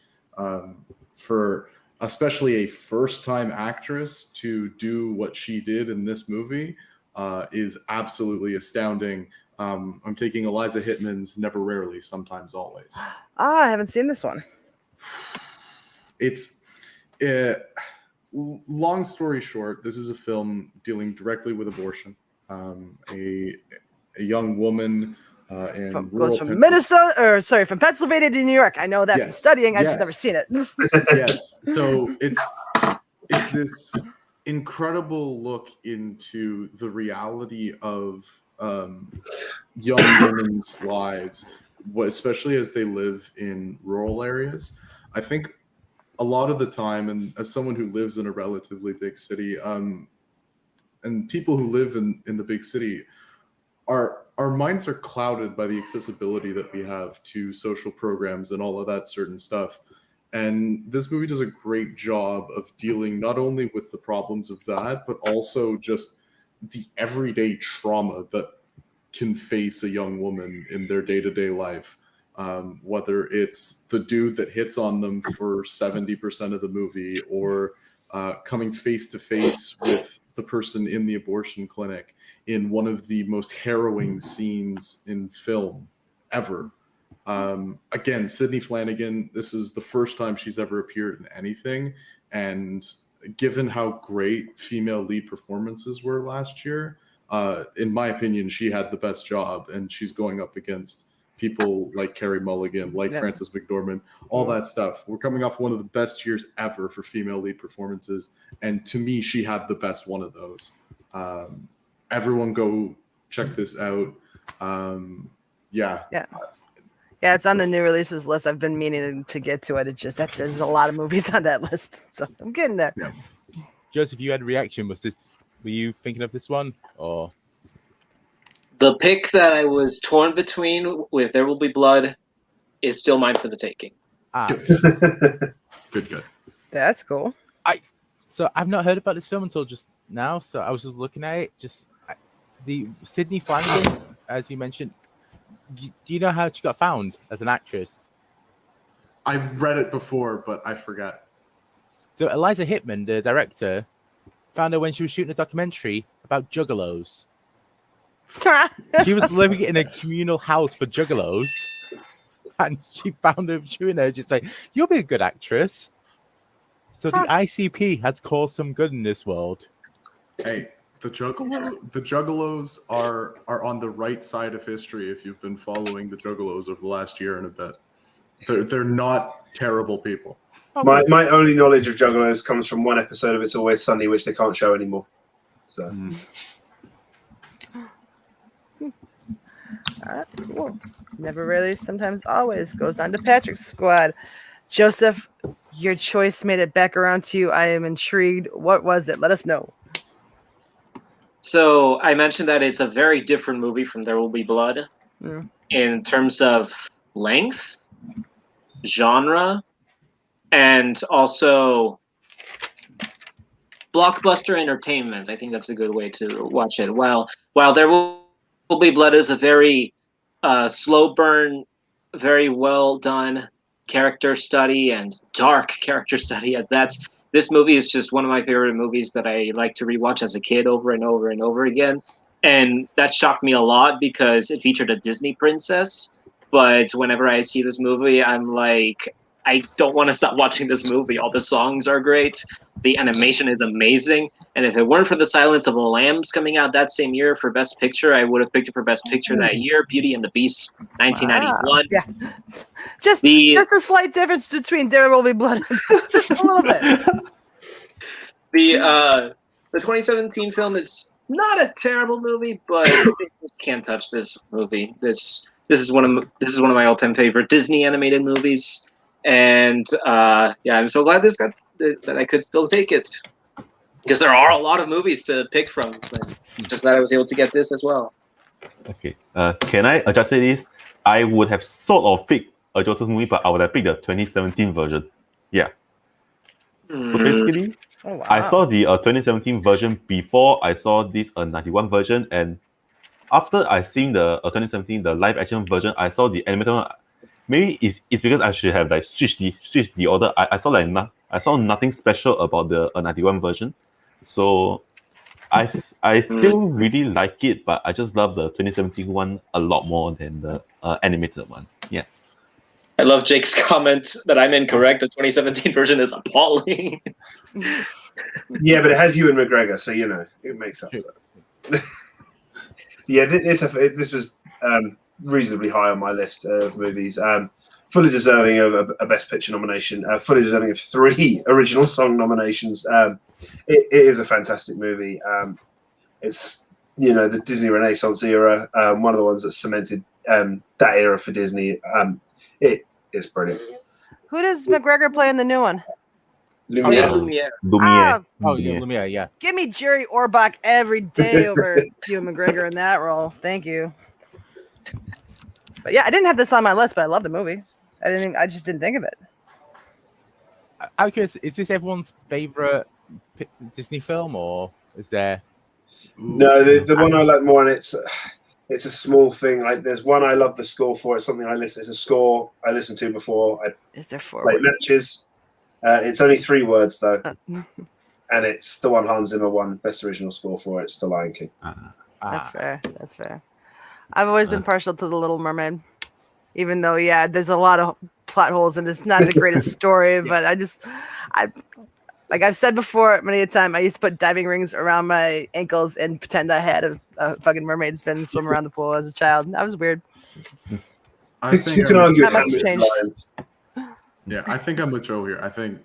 for especially a first-time actress to do what she did in this movie is absolutely astounding. I'm taking Eliza Hittman's Never Rarely, Sometimes Always. I haven't seen this one. It's long story short, this is a film dealing directly with abortion. A young woman and goes from from Pennsylvania to New York. I know that from studying. I've just never seen it. Yes. So it's this incredible look into the reality of young women's lives, especially as they live in rural areas. I think a lot of the time, and as someone who lives in a relatively big city, and people who live in the big city, our minds are clouded by the accessibility that we have to social programs and all of that certain stuff. And this movie does a great job of dealing not only with the problems of that, but also just the everyday trauma that can face a young woman in their day-to-day life. Whether it's the dude that hits on them for 70% of the movie, or coming face to face with the person in the abortion clinic in one of the most harrowing scenes in film ever. Again, Sydney Flanagan, this is the first time she's ever appeared in anything. And given how great female lead performances were last year, in my opinion, she had the best job, and she's going up against people like Carey Mulligan, like Frances McDormand, all that stuff. We're coming off one of the best years ever for female lead performances. And to me, she had the best one of those. Everyone go check this out. Yeah, it's on the new releases list. I've been meaning to get to it. It's just that there's a lot of movies on that list, so I'm getting there. Yeah. Joseph, you had a reaction. Were you thinking of this one, or the pick that I was torn between with There Will Be Blood is still mine for the taking? Good. That's cool. So I've not heard about this film until just now. So I was just looking at it. Just the Sydney Flanagan, as you mentioned. Do you know how she got found as an actress? I read it before, but I forgot. So Eliza Hittman, the director, found her when she was shooting a documentary about juggalos. She was living in a communal house for juggalos, and she found her shooting her, just like, you'll be a good actress. So the ICP has caused some good in this world. Hey, the juggalos are on the right side of history if you've been following the juggalos over the last year and a bit. They're not terrible people. My only knowledge of juggalos comes from one episode of It's Always Sunny, which they can't show anymore. So. All All right, cool. Never really, sometimes always goes on to Patrick's squad. Joseph, your choice made it back around to you. I am intrigued. What was it? Let us know. So I mentioned that it's a very different movie from There Will Be Blood in terms of length, genre, and also blockbuster entertainment. I think that's a good way to watch it. While There Will Be Blood is a very slow burn, very well done character study and dark character study at that. This movie is just one of my favorite movies that I like to rewatch as a kid over and over and over again. And that shocked me a lot because it featured a Disney princess. But whenever I see this movie, I'm like, I don't want to stop watching this movie. All the songs are great. The animation is amazing. And if it weren't for The Silence of the Lambs coming out that same year for Best Picture, I would have picked it for Best Picture that year. Beauty and the Beast, 1991. Wow. Yeah. Just a slight difference between There Will Be Blood. Just a little bit. The 2017 film is not a terrible movie, but it just can't touch this movie. This is one of my all-time favorite Disney animated movies. And I'm so glad that I could still take it, because there are a lot of movies to pick from. But just glad I was able to get this as well. Okay. Can I just say this? I would have sort of picked a Joseph movie, but I would have picked the 2017 version. Yeah. So basically, I saw the 2017 version before I saw this 91 version, and after I seen the 2017 the live action version, I saw the animated one. Maybe it's because I should have like switched the order. I saw nothing special about the 91 version, so I still really like it, but I just love the 2017 one a lot more than the animated one. Yeah. I love Jake's comment that I'm incorrect. The 2017 version is appalling. Yeah, but it has Ewan McGregor, so it makes up for it. Yeah, this was reasonably high on my list of movies. Fully deserving of a Best Picture nomination. Fully deserving of 3 original song nominations. It is a fantastic movie. It's the Disney Renaissance era. One of the ones that cemented that era for Disney. It is brilliant. Who does McGregor play in the new one? Lumiere. Lumiere, yeah. Give me Jerry Orbach every day over Ewan McGregor in that role. Thank you. But yeah, I didn't have this on my list, but I love the movie. I just didn't think of it. I'm curious, is this everyone's favorite Disney film, or is there? No, the one I like more, and it's a small thing. There's one I love the score for. It's something it's a score I listened to before. Is there 4 like words? matches? It's only 3 words though, and it's the one Hans Zimmer won Best Original Score for. It's The Lion King. That's fair. That's fair. I've always been partial to The Little Mermaid, even though there's a lot of plot holes and it's not the greatest story. But like I've said before many a time, I used to put diving rings around my ankles and pretend I had a fucking mermaid spin and swim around the pool as a child. That was weird. I think you can argue Not much changed. Yeah, I think I'm with Joe here. I think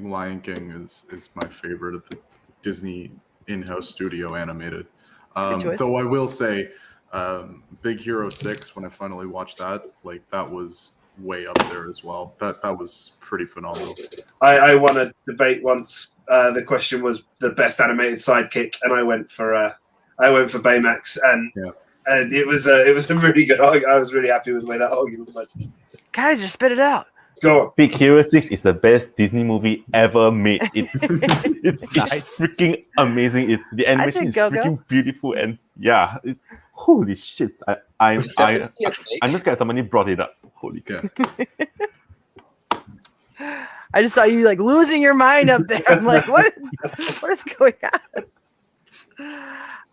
Lion King is my favorite of the Disney in-house studio animated. Though I will say, Big Hero 6, when I finally watched that, that was way up there as well. That was pretty phenomenal. I won a debate once. The question was the best animated sidekick, and I went for Baymax, and it was a really good argument. I was really happy with the way that argument went. Guys, just spit it out. Go on. Big Hero 6 is the best Disney movie ever made. It's freaking amazing. The animation is freaking beautiful, and it's holy shit. I'm just glad somebody brought it up. Holy crap. I just saw you losing your mind up there. I'm like, what is going on?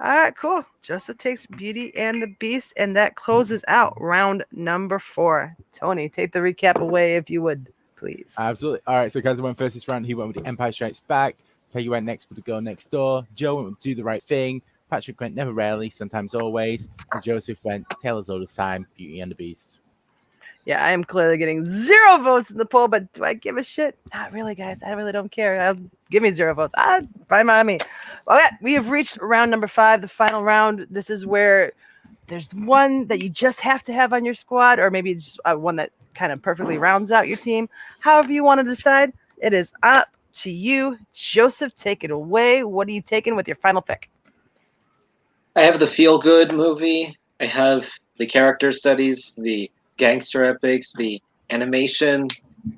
All right, cool. Joseph takes Beauty and the Beast, and that closes out round number 4. Tony, take the recap away if you would, please. Absolutely. All right, so Kaiser went first this round. He went with The Empire Strikes Back. Peggy went next with The Girl Next Door. Joe went with Do the Right Thing. Patrick went Never Rarely, Sometimes Always. And Joseph went Tale as Old as Time, Beauty and the Beast. Yeah, I am clearly getting 0 votes in the poll, but do I give a shit? Not really, guys. I really don't care. Give me 0 votes. Fine by me. Okay, we have reached round number 5, the final round. This is where there's one that you just have to have on your squad, or maybe it's one that kind of perfectly rounds out your team. However you want to decide, it is up to you. Joseph, take it away. What are you taking with your final pick? I have the feel-good movie. I have the character studies, the gangster epics, the animation,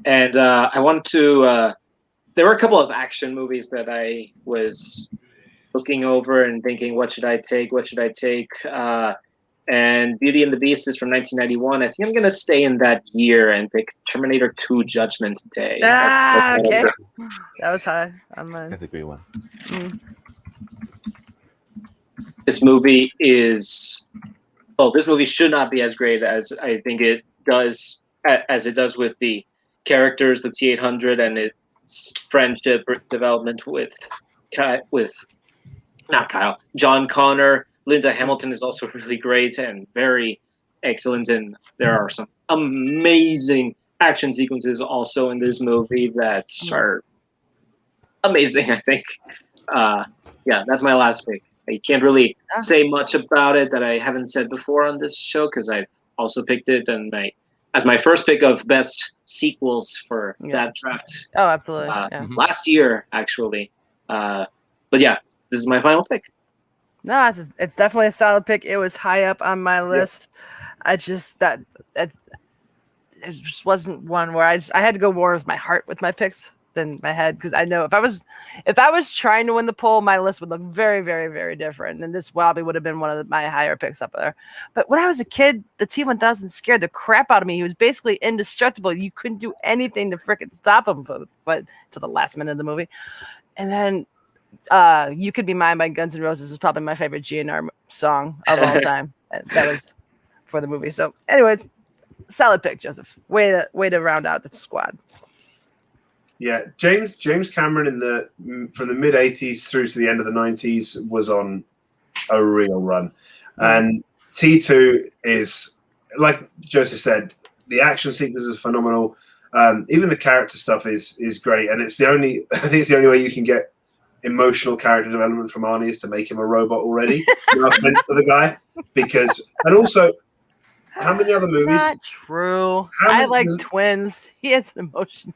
and I want to. There were a couple of action movies that I was looking over and thinking, what should I take? What should I take? And Beauty and the Beast is from 1991. I think I'm going to stay in that year and pick Terminator 2 Judgment Day. Okay. That was high on mine. That's a great one. This movie is... Well, this movie should not be as great as I think it does, as it does with the characters, the T-800, and its friendship development with not Kyle, John Connor. Linda Hamilton is also really great and very excellent, and there are some amazing action sequences also in this movie that are amazing, I think. Yeah, that's my last pick. I can't really say much about it that I haven't said before on this show because I've also picked it as my first pick of best sequels for that draft. Oh, absolutely. Last year, actually. But yeah, this is my final pick. No, it's definitely a solid pick. It was high up on my list. I just it just wasn't one where I had to go more with my heart with my picks than my head, because I know if I was trying to win the poll, my list would look very, very, very different, and this probably would have been one of my higher picks up there. But when I was a kid, the T-1000 scared the crap out of me. He was basically indestructible. You couldn't do anything to frickin' stop him, but to the last minute of the movie. And then You Could Be Mine by Guns N' Roses is probably my favorite GNR song of all time. That was for the movie. So anyways, solid pick, Joseph. Way to round out the squad. Yeah, James Cameron from the mid 80s through to the end of the 90s was on a real run. And T2 is, like Joseph said, the action sequence is phenomenal. Even the character stuff is great, and I think it's the only way you can get emotional character development from Arnie is to make him a robot already. No offense to the guy, and also, how many other movies? Not true. I like Twins. He has an emotion.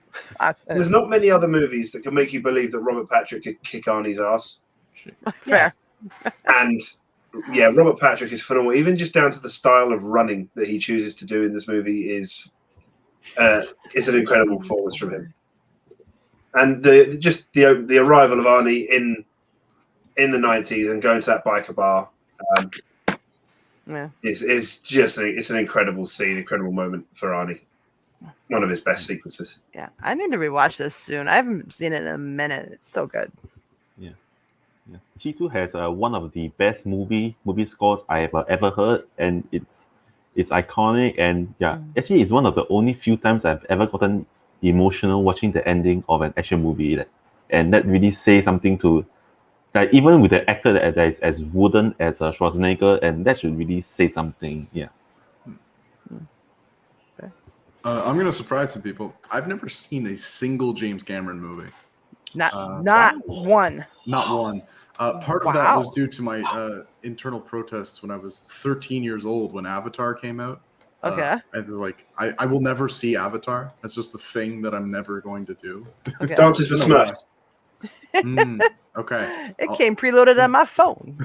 There's not many other movies that can make you believe that Robert Patrick could kick Arnie's ass. Fair. And yeah, Robert Patrick is phenomenal. Even just down to the style of running that he chooses to do in this movie is an incredible performance from him. And the arrival of Arnie in the 90s and going to that biker bar. It's just it's an incredible scene, incredible moment for Arnie. One of his best sequences. Yeah, I need to rewatch this soon. I haven't seen it in a minute. It's so good. Yeah. T2 has one of the best movie scores I have ever heard, and it's iconic. And actually, it's one of the only few times I've ever gotten emotional watching the ending of an action movie, and that really says something to. Like, even with the actor that is as wooden as Schwarzenegger, and that should really say something. Yeah. I'm going to surprise some people. I've never seen a single James Cameron movie. Not one. Not one. Part of that was due to my internal protests when I was 13 years old when Avatar came out. Okay. I will never see Avatar. That's just the thing that I'm never going to do. Okay. Dances with Smurfs. Okay. It came preloaded on my phone.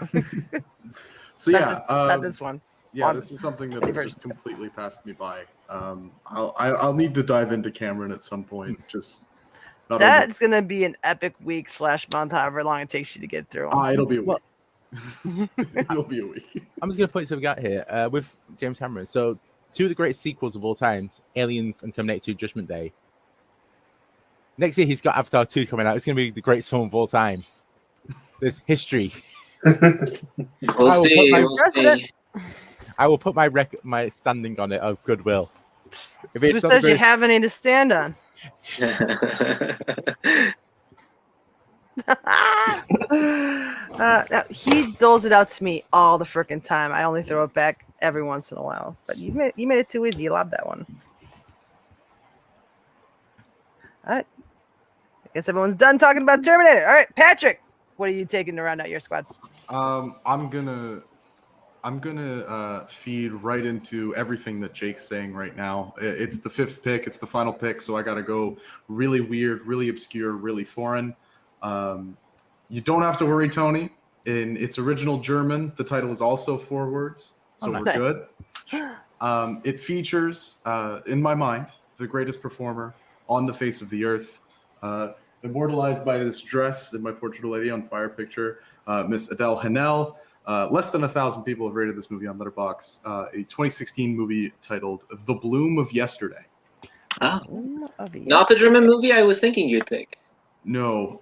So not this one. Yeah, this is something that has just completely passed me by. I'll need to dive into Cameron at some point. Just that's gonna be an epic week / month, however long it takes you to get through. It'll be a week. It'll be a week. I'm just gonna put something out here with James Cameron. So, two of the great sequels of all time, Aliens and Terminator 2: Judgment Day. Next year, he's got Avatar 2 coming out. It's going to be the greatest film of all time. There's history. We'll see. I will put my standing on it of goodwill. Who says you have any to stand on? He doles it out to me all the freaking time. I only throw it back every once in a while. But you made it too easy. You lobbed that one. All right. I guess everyone's done talking about Terminator. All right, Patrick, what are you taking to round out your squad? I'm gonna I'm gonna feed right into everything that Jake's saying right now. It's the fifth pick. It's the final pick, so I gotta go really weird, really obscure, really foreign. You don't have to worry, Tony. In its original German, the title is also 4 words, so we're good. It features, in my mind, the greatest performer on the face of the earth, immortalized by this dress in my Portrait of a Lady on Fire picture, Miss Adele Haenel. Less than 1,000 people have rated this movie on Letterboxd. A 2016 movie titled "The Bloom of Yesterday." Not the German movie I was thinking you'd pick. No,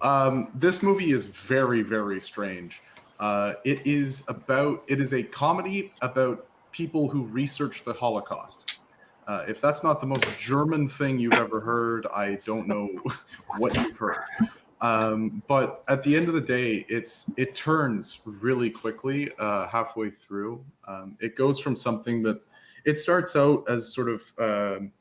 this movie is very, very strange. It is a comedy about people who research the Holocaust. If that's not the most German thing you've ever heard, I don't know what you've heard. But at the end of the day, it turns really quickly halfway through. It goes from something it starts out as sort of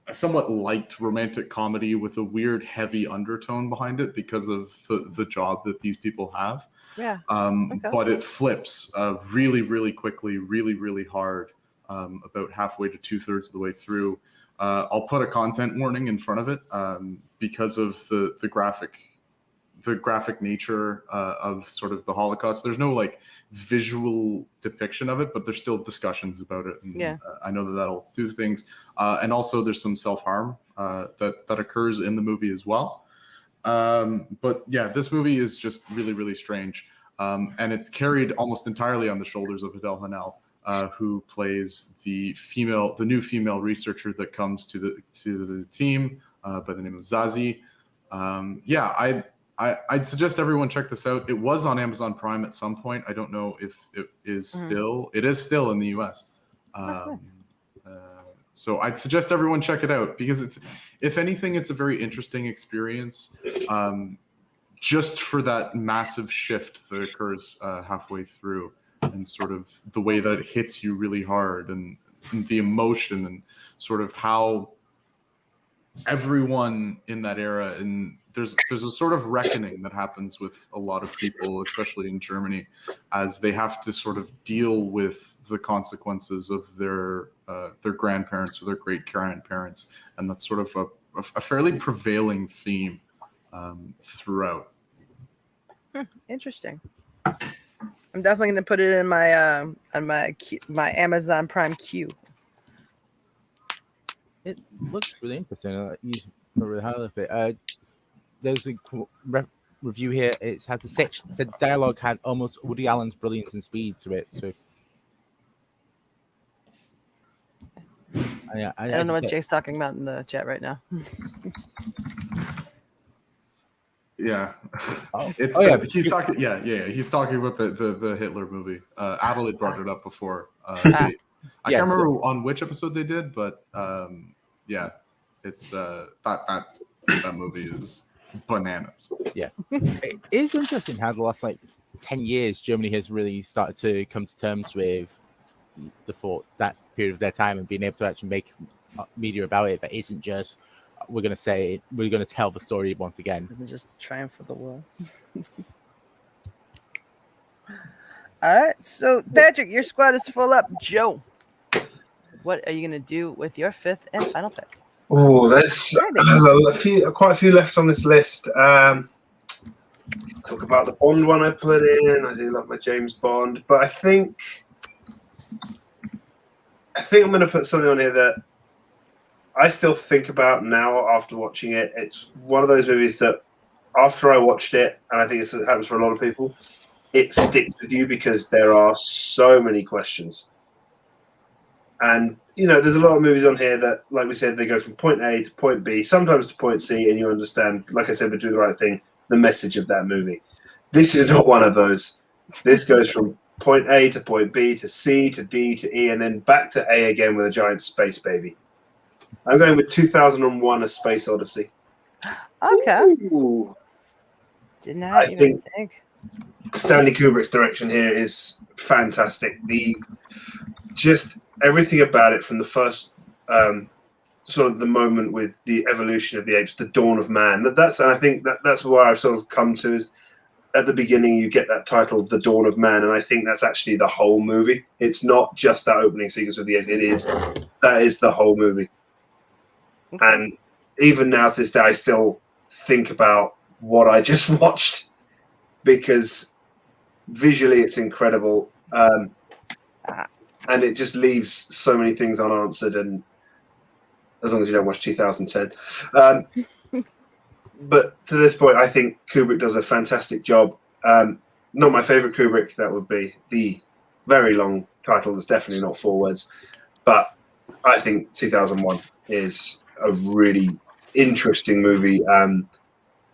a somewhat light romantic comedy with a weird heavy undertone behind it because of the job that these people have. Yeah. But it flips really, really quickly, really, really hard about halfway to 2/3 of the way through. I'll put a content warning in front of it because of the graphic nature of sort of the Holocaust. There's no like visual depiction of it, but there's still discussions about it. And, I know that'll do things. And also there's some self-harm that occurs in the movie as well. But yeah, this movie is just really, really strange. And it's carried almost entirely on the shoulders of Adele Haenel, who plays the new female researcher that comes to the team by the name of Zazie. I'd suggest everyone check this out. It was on Amazon Prime at some point. I don't know if it is still. It is still in the US. So I'd suggest everyone check it out because if anything, it's a very interesting experience. Just for that massive shift that occurs halfway through, and sort of the way that it hits you really hard, and the emotion, and sort of how everyone in that era, and there's a sort of reckoning that happens with a lot of people, especially in Germany, as they have to sort of deal with the consequences of their grandparents or their great grandparents, and that's sort of a fairly prevailing theme throughout. Interesting. I'm definitely going to put it in my on my Amazon Prime queue. It looks really interesting. You really highlight it. There's a review here. It has said dialogue had almost Woody Allen's brilliance and speed to it. So I don't know what Jake's talking about in the chat right now. Yeah, yeah. He's talking. Yeah. He's talking about the Hitler movie. Adelaide brought it up before. I can't remember on which episode they did, but yeah, it's that movie is bananas. Yeah, it is interesting how the last 10 years Germany has really started to come to terms with that period of their time and being able to actually make media about it that isn't just we're going to tell the story once again. Isn't just triumph for the will. All right, so Patrick, your squad is full up. Joe, what are you going to do with your fifth and final pick? Oh, there's quite a few left on this list. Talk about the Bond one I put in. I do love my James Bond, but I think I'm going to put something on here that I still think about now after watching it. It's one of those movies that after I watched it, and I think this happens for a lot of people, it sticks with you because there are so many questions. And, there's a lot of movies on here that, like we said, they go from point A to point B, sometimes to point C, and you understand, like I said, but do the right thing, the message of that movie. This is not one of those. This goes from point A to point B to C to D to E, and then back to A again with a giant space baby. I'm going with 2001: A Space Odyssey. Okay. Ooh. Didn't even think. Stanley Kubrick's direction here is fantastic. Just everything about it, from the first sort of the moment with the evolution of the apes, the dawn of man. And I think that's why I've sort of come to is at the beginning you get that title, The Dawn of Man, and I think that's actually the whole movie. It's not just that opening sequence with the eggs. That is the whole movie. And even now to this day, I still think about what I just watched because visually it's incredible. And it just leaves so many things unanswered, and as long as you don't watch 2010. But to this point, I think Kubrick does a fantastic job. Not my favorite Kubrick, that would be the very long title that's definitely not 4 words. But I think 2001 is a really interesting movie,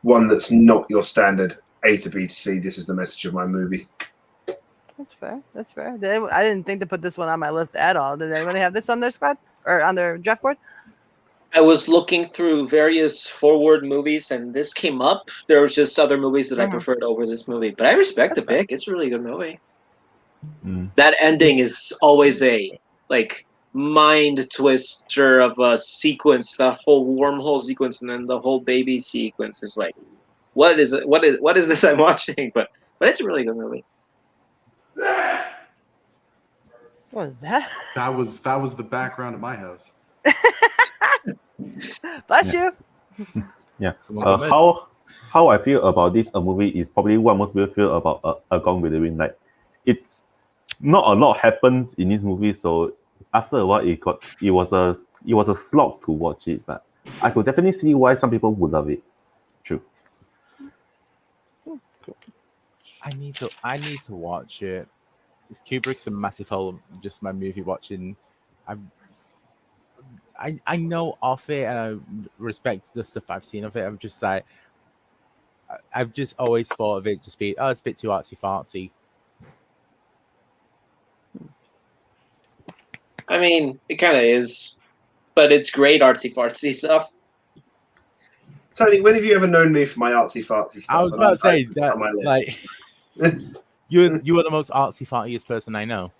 one that's not your standard A to B to C. This is the message of my movie. That's fair. That's fair. I didn't think to put this one on my list at all. Did anybody have this on their squad or on their draft board? I was looking through various forward movies, and this came up. There was just other movies that I preferred over this movie, but I respect the pick. It's a really good movie. That ending is always a mind twister of a sequence. The whole wormhole sequence, and then the whole baby sequence is like, what is it? What is this I'm watching? But it's a really good movie. What was that? That was the background at my house. Bless you. Yeah. How I feel about this movie is probably what most people feel about A Gone with the Wind. Like, it's not a lot happens in this movie, so after a while it was a slog to watch it. But I could definitely see why some people would love it. True. I need to watch it. Kubrick's a massive hole. Just my movie watching. I know of it and I respect the stuff I've seen of it. I'm just like, I've just always thought of it just being, it's a bit too artsy fartsy. I mean, it kind of is, but it's great artsy fartsy stuff. Tony, when have you ever known me for my artsy fartsy stuff? I was about to say that, on my list. like, you are the most artsy fartiest person I know.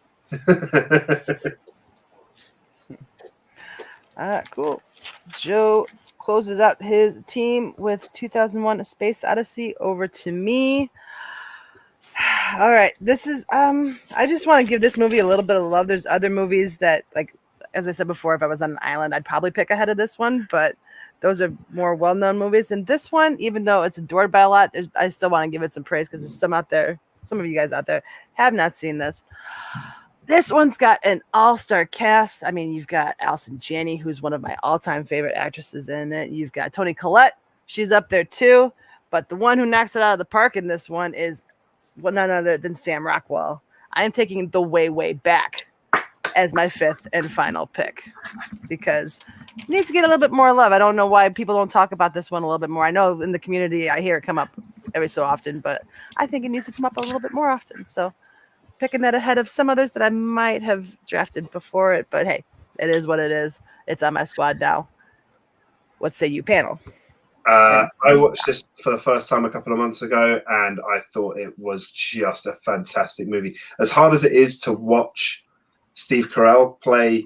All right, cool. Joe closes out his team with 2001: A Space Odyssey. Over to me. All right, this is I just want to give this movie a little bit of love. There's other movies that, like, as I said before, if I was on an island, I'd probably pick ahead of this one, but those are more well-known movies. And this one, even though it's adored by a lot, I still want to give it some praise because there's some of you guys out there have not seen this. This one's got an all-star cast. I mean, you've got Allison Janney, who's one of my all-time favorite actresses in it. You've got Toni Collette. She's up there too. But the one who knocks it out of the park in this one is none other than Sam Rockwell. I am taking The Way, Way Back as my 5th and final pick because it needs to get a little bit more love. I don't know why people don't talk about this one a little bit more. I know in the community I hear it come up every so often, but I think it needs to come up a little bit more often. So picking that ahead of some others that I might have drafted before it, but hey, it is what it is. It's on my squad now. What say you, panel? I watched this for the first time a couple of months ago, and I thought it was just a fantastic movie. As hard as it is to watch Steve Carell play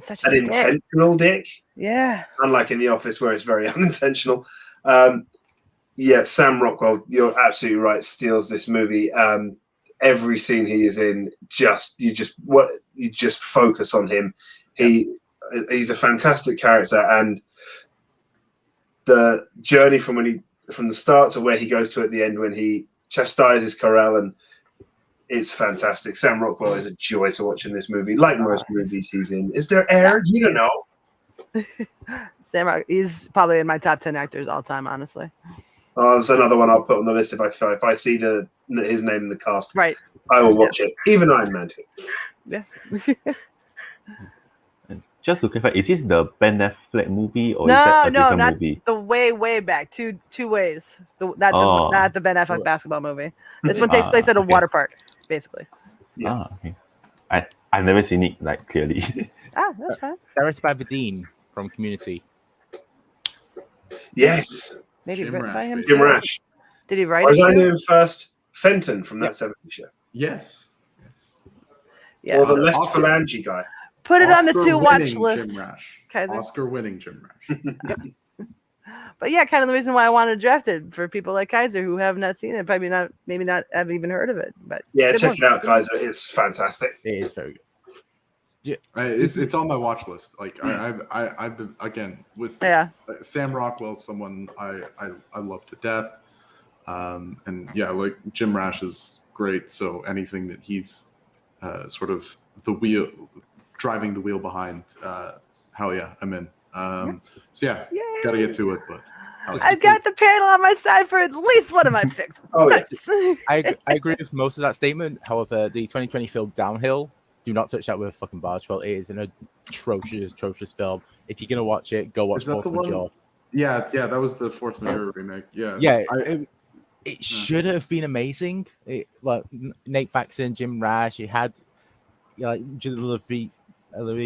such an intentional dick. Yeah. Unlike in The Office, where it's very unintentional. Sam Rockwell, you're absolutely right, steals this movie. Every scene he is in, you just focus on him. He's a fantastic character, and the journey from the start to where he goes to at the end when he chastises Carell, and it's fantastic. Sam Rockwell is a joy to watch in this movie, like most movies he's in. Is there air? You don't know. Sam Rockwell, he's probably in my top 10 actors all time, honestly. Oh, there's another one I'll put on the list if I see his name in the cast. Right. I will watch it. Even Iron Man 2. Yeah. Just to clarify, is this the Ben Affleck movie or is that a different not movie? The Way, Way Back. Two ways. Not the Ben Affleck basketball movie. This one takes place at a water park, basically. Yeah. Okay. I've never seen it like clearly. That's fine. Directed by Vadine from Community. Yes. Maybe written by him. Jim Rash. Did he write it? I knew him first. Fenton from that 70s show. Yes. Yeah. Or the Left Phalange guy. Put it on the to watch list. Jim Rash. Kaiser. Oscar-winning Jim Rash. But yeah, kind of the reason why I wanted to draft it for people like Kaiser who have not seen it, maybe not have even heard of it. But Yeah, it's a good check it one. out, Kaiser. It's fantastic. It is very good. Yeah, It's on my watch list. Like I've been again with Sam Rockwell, someone I love to death, and yeah, like Jim Rash is great. So anything that he's sort of driving the wheel behind, hell yeah, I'm in. So yeah, gotta get to it. But I've got the panel on my side for at least one of my picks. Nice. I agree with most of that statement. However, the 2020 film Downhill, do not touch that with a fucking barge pole. It is an atrocious film. If you're gonna watch it, go watch Force Majeure. Yeah, that was the Force Majeure remake. Yeah, it should have been amazing. Like Nate Faxon, Jim Rash. It had Louis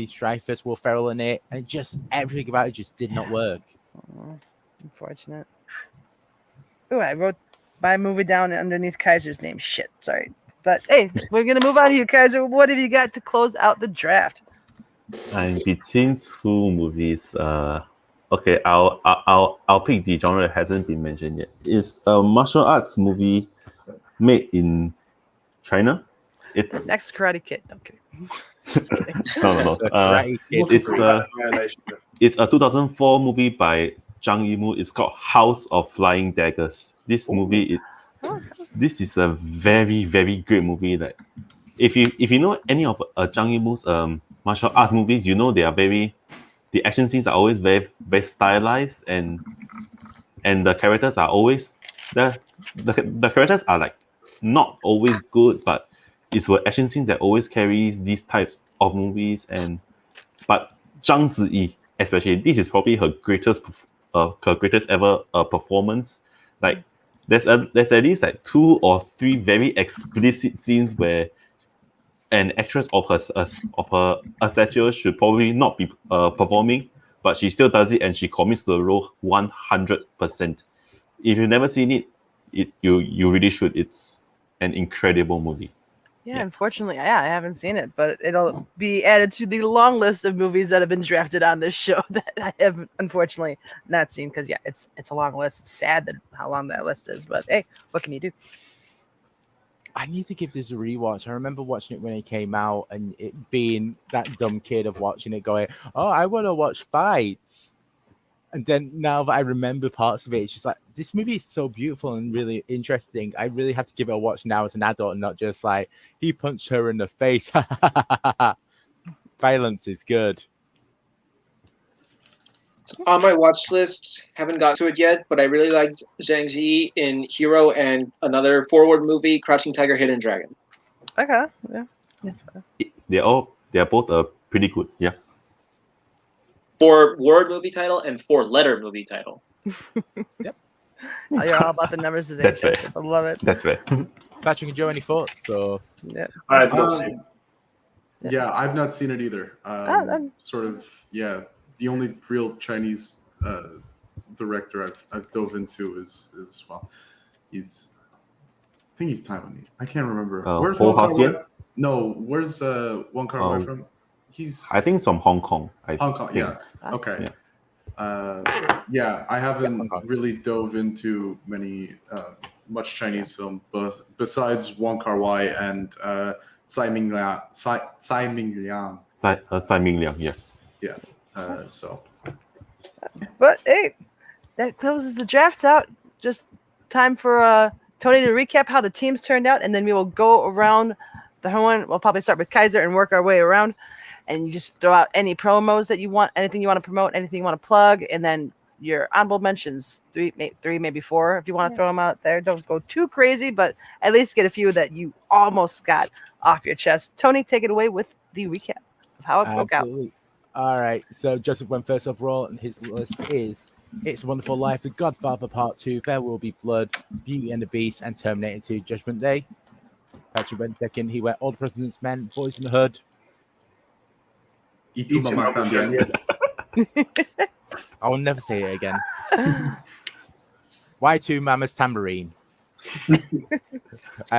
Dreyfus, Will Ferrell in it, and just everything about it just did not work. Unfortunate. Oh, I wrote my movie down underneath Kaiser's name. Shit, sorry. But hey, we're gonna move on to you, Kaiser. What have you got to close out the draft? I'm between two movies. Okay, I'll pick the genre that hasn't been mentioned yet. It's a martial arts movie made in China. It's Next Karate Kid. Okay. No. It's a 2004 movie by Zhang Yimou. It's called House of Flying Daggers. This movie this is a very, very great movie. That if you know any of Zhang Yimou's martial arts movies, you know the action scenes are always very, very stylized, and the characters are always the characters are like not always good, but it's for action scenes that always carries these types of movies. But Zhang Ziyi, especially, this is probably her greatest ever performance. Like there's at least like 2 or 3 very explicit scenes where an actress of her stature should probably not be performing, but she still does it, and she commits to the role 100%. If you've never seen it, you really should. It's an incredible movie. Yeah, unfortunately, I haven't seen it, but it'll be added to the long list of movies that have been drafted on this show that I have unfortunately not seen, because it's a long list. It's sad that how long that list is, but hey, what can you do? I need to give this a rewatch. I remember watching it when it came out, and it being that dumb kid of watching it going, "Oh, I want to watch fights." And then now that I remember parts of it, it's just like, this movie is so beautiful and really interesting. I really have to give it a watch now as an adult, and not just like, he punched her in the face. Violence is good. It's on my watch list. Haven't got to it yet, but I really liked Zhang Ji in Hero and another forward movie, Crouching Tiger, Hidden Dragon. Okay, yeah. They're both pretty good. Yeah. 4-word movie title and 4-letter movie title. Yep. Oh, you're all about the numbers today. That's Joseph. I love it. That's right. Patrick and Joe, any thoughts? So yeah, I have not seen it. Yeah, I've not seen it either. Sort of, yeah. The only real Chinese director I've dove into is well, I think he's Taiwanese. I can't remember. Where's Ho Wong Hao-hsien? Kar-wai? No, where's Wong Kar-wai from? I think it's from Hong Kong. Hong Kong, yeah. Okay. Yeah. I haven't really dove into much Chinese film, but besides Wong Kar-wai and Tsai Ming-liang. Tsai Ming-liang, yes. Yeah. So. But hey, that closes the draft out. Just time for Tony to recap how the teams turned out, and then we will go around the horn. We'll probably start with Kaiser and work our way around. And you just throw out any promos that you want, anything you want to promote, anything you want to plug, and then your honorable mentions, 3, maybe 4, if you want to throw them out there. Don't go too crazy, but at least get a few that you almost got off your chest. Tony, take it away with the recap of how it broke out. All right. So Joseph went first overall, and his list is It's a Wonderful Life, The Godfather Part 2, There Will Be Blood, Beauty and the Beast, and Terminator 2, Judgment Day. Patrick went second. He went All the President's Men, Boys in the Hood. I will never say it again. Y2 Mama's Tambourine. Say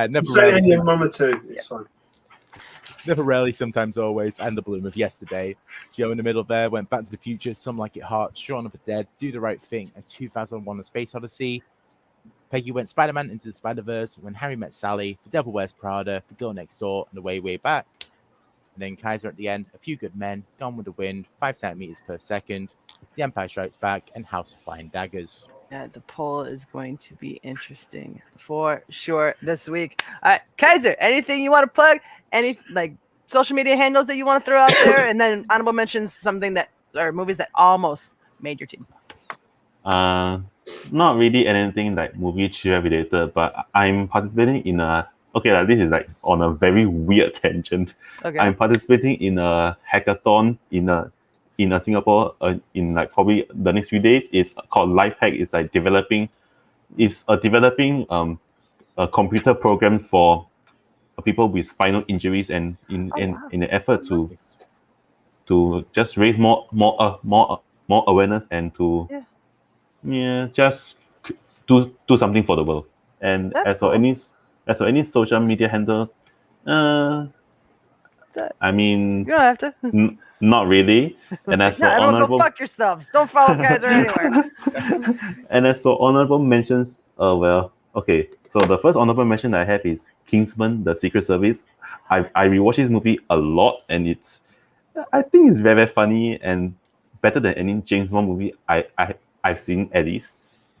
it in your mama too. It's fine. Never, rarely, sometimes, always, and the bloom of yesterday. Joe in the middle there went Back to the Future, Some Like It Hot, Shaun of the Dead, Do the Right Thing, and 2001: A Space Odyssey. Peggy went Spider-Man Into the Spider-Verse, When Harry Met Sally, The Devil Wears Prada, The Girl Next Door, and The Way, Way Back. And then Kaiser at the end, A Few Good Men, Gone with the Wind, 5 centimeters per second, The Empire Strikes Back, and House of Flying Daggers. Yeah, the poll is going to be interesting for sure this week. All right, Kaiser, anything you want to plug? Any social media handles that you want to throw out there? And then honorable mentions, something that or movies that almost made your team. Not really anything like movie trivia related, but I'm participating in a this is like on a very weird tangent. Okay. I'm participating in a hackathon in Singapore in like probably the next few days. It's called Life Hack. It's like developing computer programs for people with spinal injuries, and in an effort to just raise more awareness and to just do something for the world. And That's as for any social media handles, I mean, you don't have to. Not really. And as for everyone honorable, go fuck yourselves. Don't follow Kaiser anywhere. and as for honorable mentions, so the first honorable mention I have is Kingsman: The Secret Service. I rewatched this movie a lot, and I think it's very, very funny and better than any James Bond movie I've seen, at least.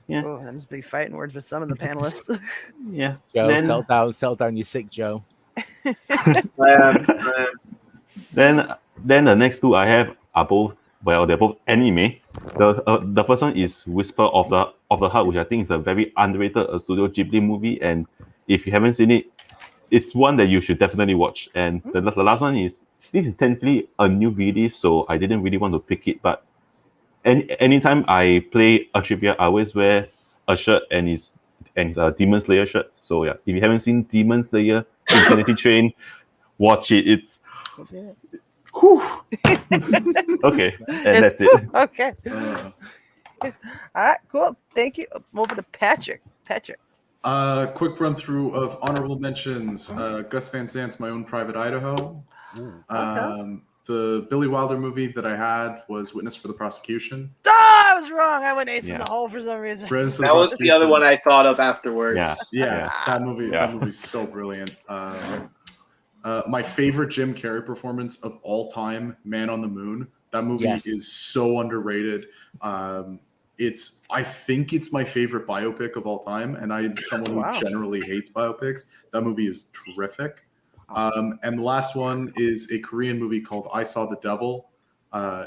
Yeah. Oh, that must be fighting words with some of the panelists. Yeah. Joe, settle down. You're sick, Joe. Then the next two I have are they're both anime. The first one is Whisper of the Heart, which I think is a very underrated Studio Ghibli movie, and if you haven't seen it, it's one that you should definitely watch. And the last one is, this is technically a new release, so I didn't really want to pick it, but anytime I play a trivia, I always wear a shirt and it's a Demon Slayer shirt. So yeah, if you haven't seen Demon Slayer Infinity Train, watch it. It's okay, and that's it. Okay. All right, cool. Thank you. Over to Patrick. Quick run through of honorable mentions. Gus Van Sant's My Own Private Idaho. The Billy Wilder movie that I had was Witness for the Prosecution. I was wrong. I went ace in the hole for some reason. That was the other one I thought of afterwards. Yeah. That movie's so brilliant. My favorite Jim Carrey performance of all time, Man on the Moon. That movie is so underrated. I think it's my favorite biopic of all time, and I'm someone who generally hates biopics. That movie is terrific. And the last one is a Korean movie called I Saw the Devil.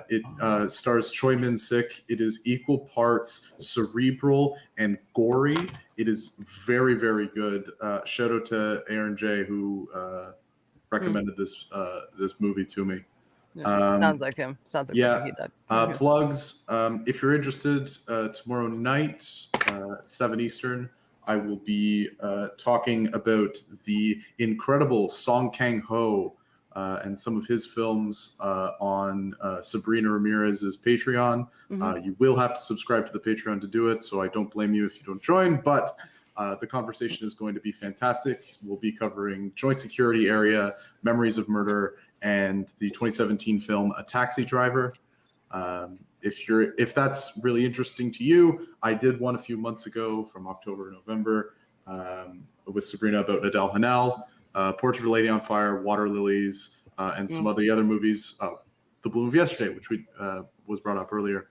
It stars Choi Min-sik. It is equal parts cerebral and gory. It is very, very good. Shout out to Aaron J, who recommended this movie to me. Sounds like him. Sounds like something he did. Plugs. If you're interested, tomorrow night at 7 Eastern, I will be talking about the incredible Song Kang-ho and some of his films on Sabrina Ramirez's Patreon. You will have to subscribe to the Patreon to do it, so I don't blame you if you don't join, but the conversation is going to be fantastic. We'll be covering Joint Security Area, Memories of Murder, and the 2017 film A Taxi Driver. If that's really interesting to you, I did one a few months ago from October, November, with Sabrina about Adele Hanel, Portrait of a Lady on Fire, Water Lilies, and some of the other movies, The Bloom of Yesterday, which was brought up earlier.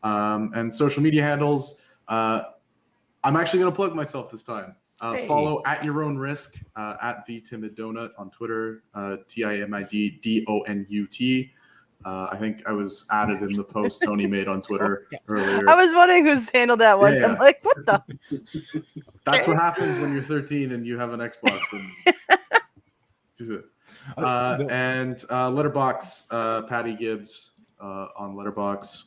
And social media handles, I'm actually going to plug myself this time. Follow at your own risk, at the Timid Donut on Twitter, TIMIDDONUT. I think I was added in the post Tony made on Twitter earlier. I was wondering whose handle that was. I'm like, what the? That's what happens when you're 13 and you have an Xbox. And Letterboxd, Patty Gibbs on Letterboxd.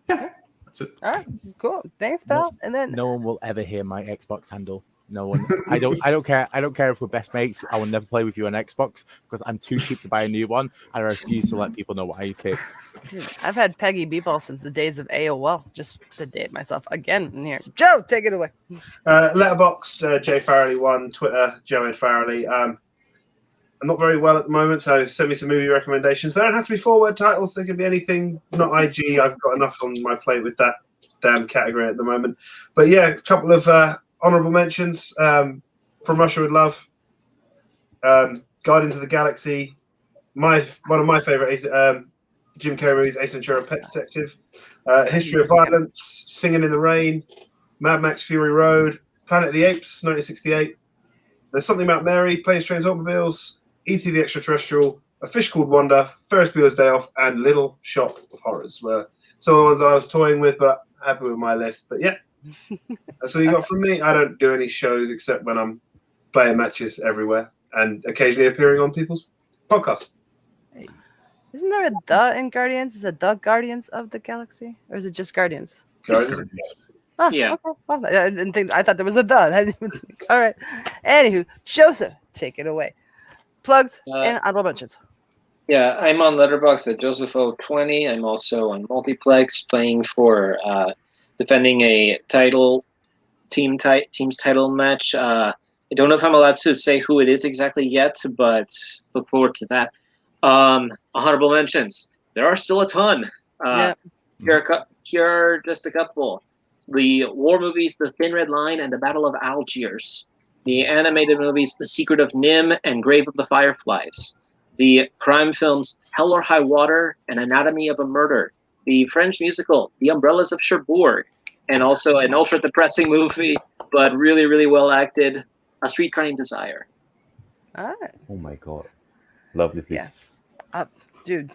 That's it. All right, cool. Thanks, pal. And then no one will ever hear my Xbox handle. No one. I don't care. I don't care if we're best mates. I will never play with you on Xbox because I'm too cheap to buy a new one, and I refuse to let people know what I picked. I've had Peggy Beeple since the days of AOL, just to date myself again in here. Joe, take it away. Letterboxd, Joe Farrelly 1, Twitter, Joe Ed Farrelly. I'm not very well at the moment, so send me some movie recommendations. They don't have to be 4-word titles. They can be anything, not IG. I've got enough on my plate with that damn category at the moment. But yeah, a couple of honorable mentions. From Russia with Love, Guardians of the Galaxy, one of my favorite Jim Carrey movies, Ace Ventura: Pet Detective, History of Violence, Singing in the Rain, Mad Max: Fury Road, Planet of the Apes, 1968. There's Something About Mary, Planes, Trains, Automobiles, E.T. the Extraterrestrial, A Fish Called Wanda, Ferris Bueller's Day Off, and Little Shop of Horrors were some of the ones I was toying with, but happy with my list. But yeah, that's all you got from me. I don't do any shows except when I'm playing matches everywhere and occasionally appearing on people's podcasts. Isn't there a the in Guardians? Is it the Guardians of the Galaxy? Or is it just Guardians? Guardians. Oh, Yeah. Okay. Well, I didn't think. I thought there was a the. I didn't even think. All right. Anywho, Joseph, take it away. Plugs and honorable mentions. Yeah, I'm on Letterboxd at Joseph020. I'm also on Multiplex playing for defending a team's title match. I don't know if I'm allowed to say who it is exactly yet, but look forward to that. Honorable mentions. There are still a ton. Here are just a couple. The war movies, The Thin Red Line and The Battle of Algiers. The animated movies, The Secret of Nim and Grave of the Fireflies. The crime films, Hell or High Water and Anatomy of a Murder. The French musical, The Umbrellas of Cherbourg. And also an ultra-depressing movie, but really, really well acted, A Streetcar Named Desire. All right. Oh my god. Love this list. Dude,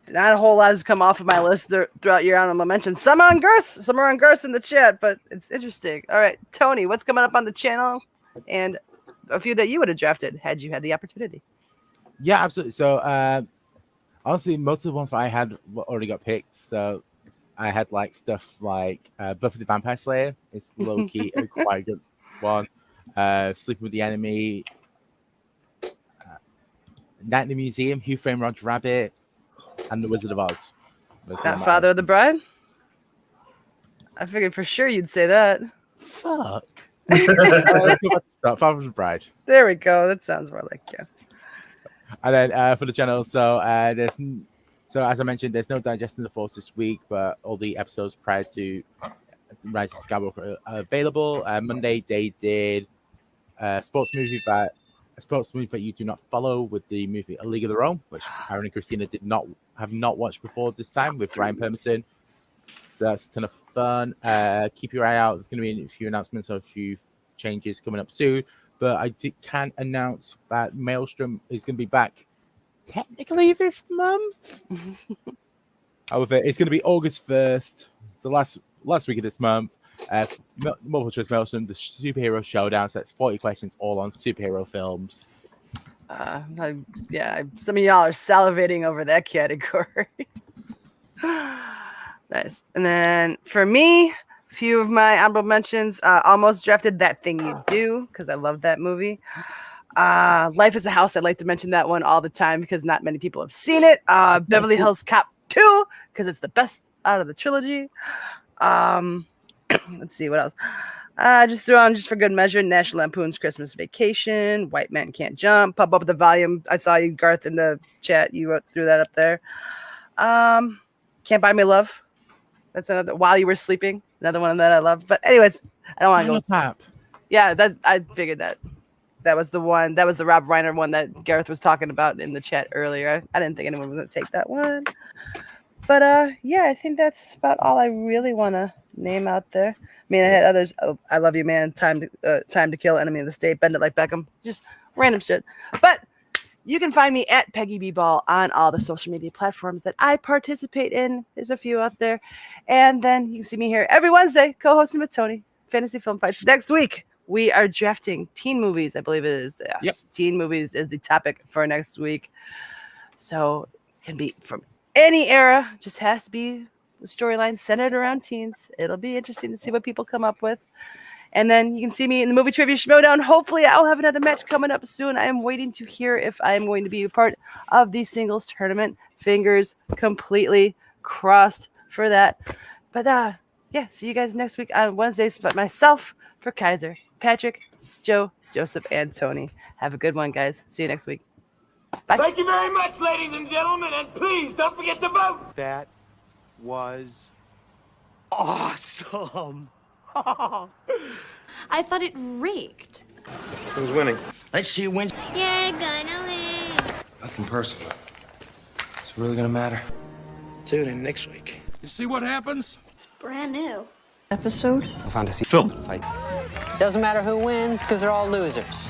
not a whole lot has come off of my list throughout your honorable mentions. Some are on Girths in the chat, but it's interesting. All right, Tony, what's coming up on the channel? And a few that you would have drafted had you had the opportunity. Yeah, absolutely. So, honestly, most of the ones that I had already got picked. So, I had like stuff like Buffy the Vampire Slayer. It's low key a quite good one. Sleeping with the Enemy. Night in the Museum, Who Framed Roger Rabbit, and The Wizard of Oz. That Father of the Bride? I figured for sure you'd say that. Fuck. Father of the Bride. There we go. That sounds more like you. And then for the channel, so as I mentioned, there's no Digesting the Force this week, but all the episodes prior to Rise of Skywalker are available. Monday they did a sports movie that you do not follow with the movie A League of Their Own, which Aaron and Christina have not watched before this time with Ryan Permerson. So that's a ton of fun. Keep your eye out. There's going to be a few announcements of a few changes coming up soon. But I can announce that Maelstrom is going to be back technically this month. However, it's going to be August 1st. So last week of this month. Multiple Choice Maelstrom, the superhero showdown. So that's 40 questions all on superhero films. Some of y'all are salivating over that category. Nice. And then for me, a few of my honorable mentions. Almost drafted That Thing You Do because I love that movie. Life is a House. I'd like to mention that one all the time because not many people have seen it. Beverly Hills Cop 2 because it's the best out of the trilogy. Let's see what else. Just throw on just for good measure. National Lampoon's Christmas Vacation. White Man Can't Jump. Pop up the volume. I saw you, Garth, in the chat. You threw that up there. Can't Buy Me Love. That's another. While You Were Sleeping. Another one that I love. But anyways, I don't want to go. Tap. Yeah, I figured that. That was the one. That was the Rob Reiner one that Gareth was talking about in the chat earlier. I didn't think anyone was going to take that one. But yeah, I think that's about all I really want to name out there. I mean, I had others. I Love You, Man. Time to Kill. Enemy of the State. Bend It Like Beckham. Just random shit. But you can find me at Peggy B Ball on all the social media platforms that I participate in. There's a few out there. And then you can see me here every Wednesday co-hosting with Tony. Fantasy Film Fights. Next week, we are drafting teen movies. I believe it is. Yes, yep. Teen movies is the topic for next week. So it can be from any era. Just has to be the storyline centered around teens. It'll be interesting to see what people come up with. And then you can see me in the Movie Trivia Schmodown. Hopefully, I'll have another match coming up soon. I am waiting to hear if I am going to be a part of the singles tournament. Fingers completely crossed for that. But yeah, see you guys next week on Wednesdays. But myself, for Kaiser, Patrick, Joe, Joseph, and Tony. Have a good one, guys. See you next week. Bye. Thank you very much, ladies and gentlemen, and please don't forget to vote. That was Awesome. I thought it reeked. Who's winning? Let's see who wins. You're gonna win. Nothing personal. It's really gonna matter. Tune in next week. You see what happens? Brand new. Episode? A fantasy Film. fight. Doesn't matter who wins, because they're all losers.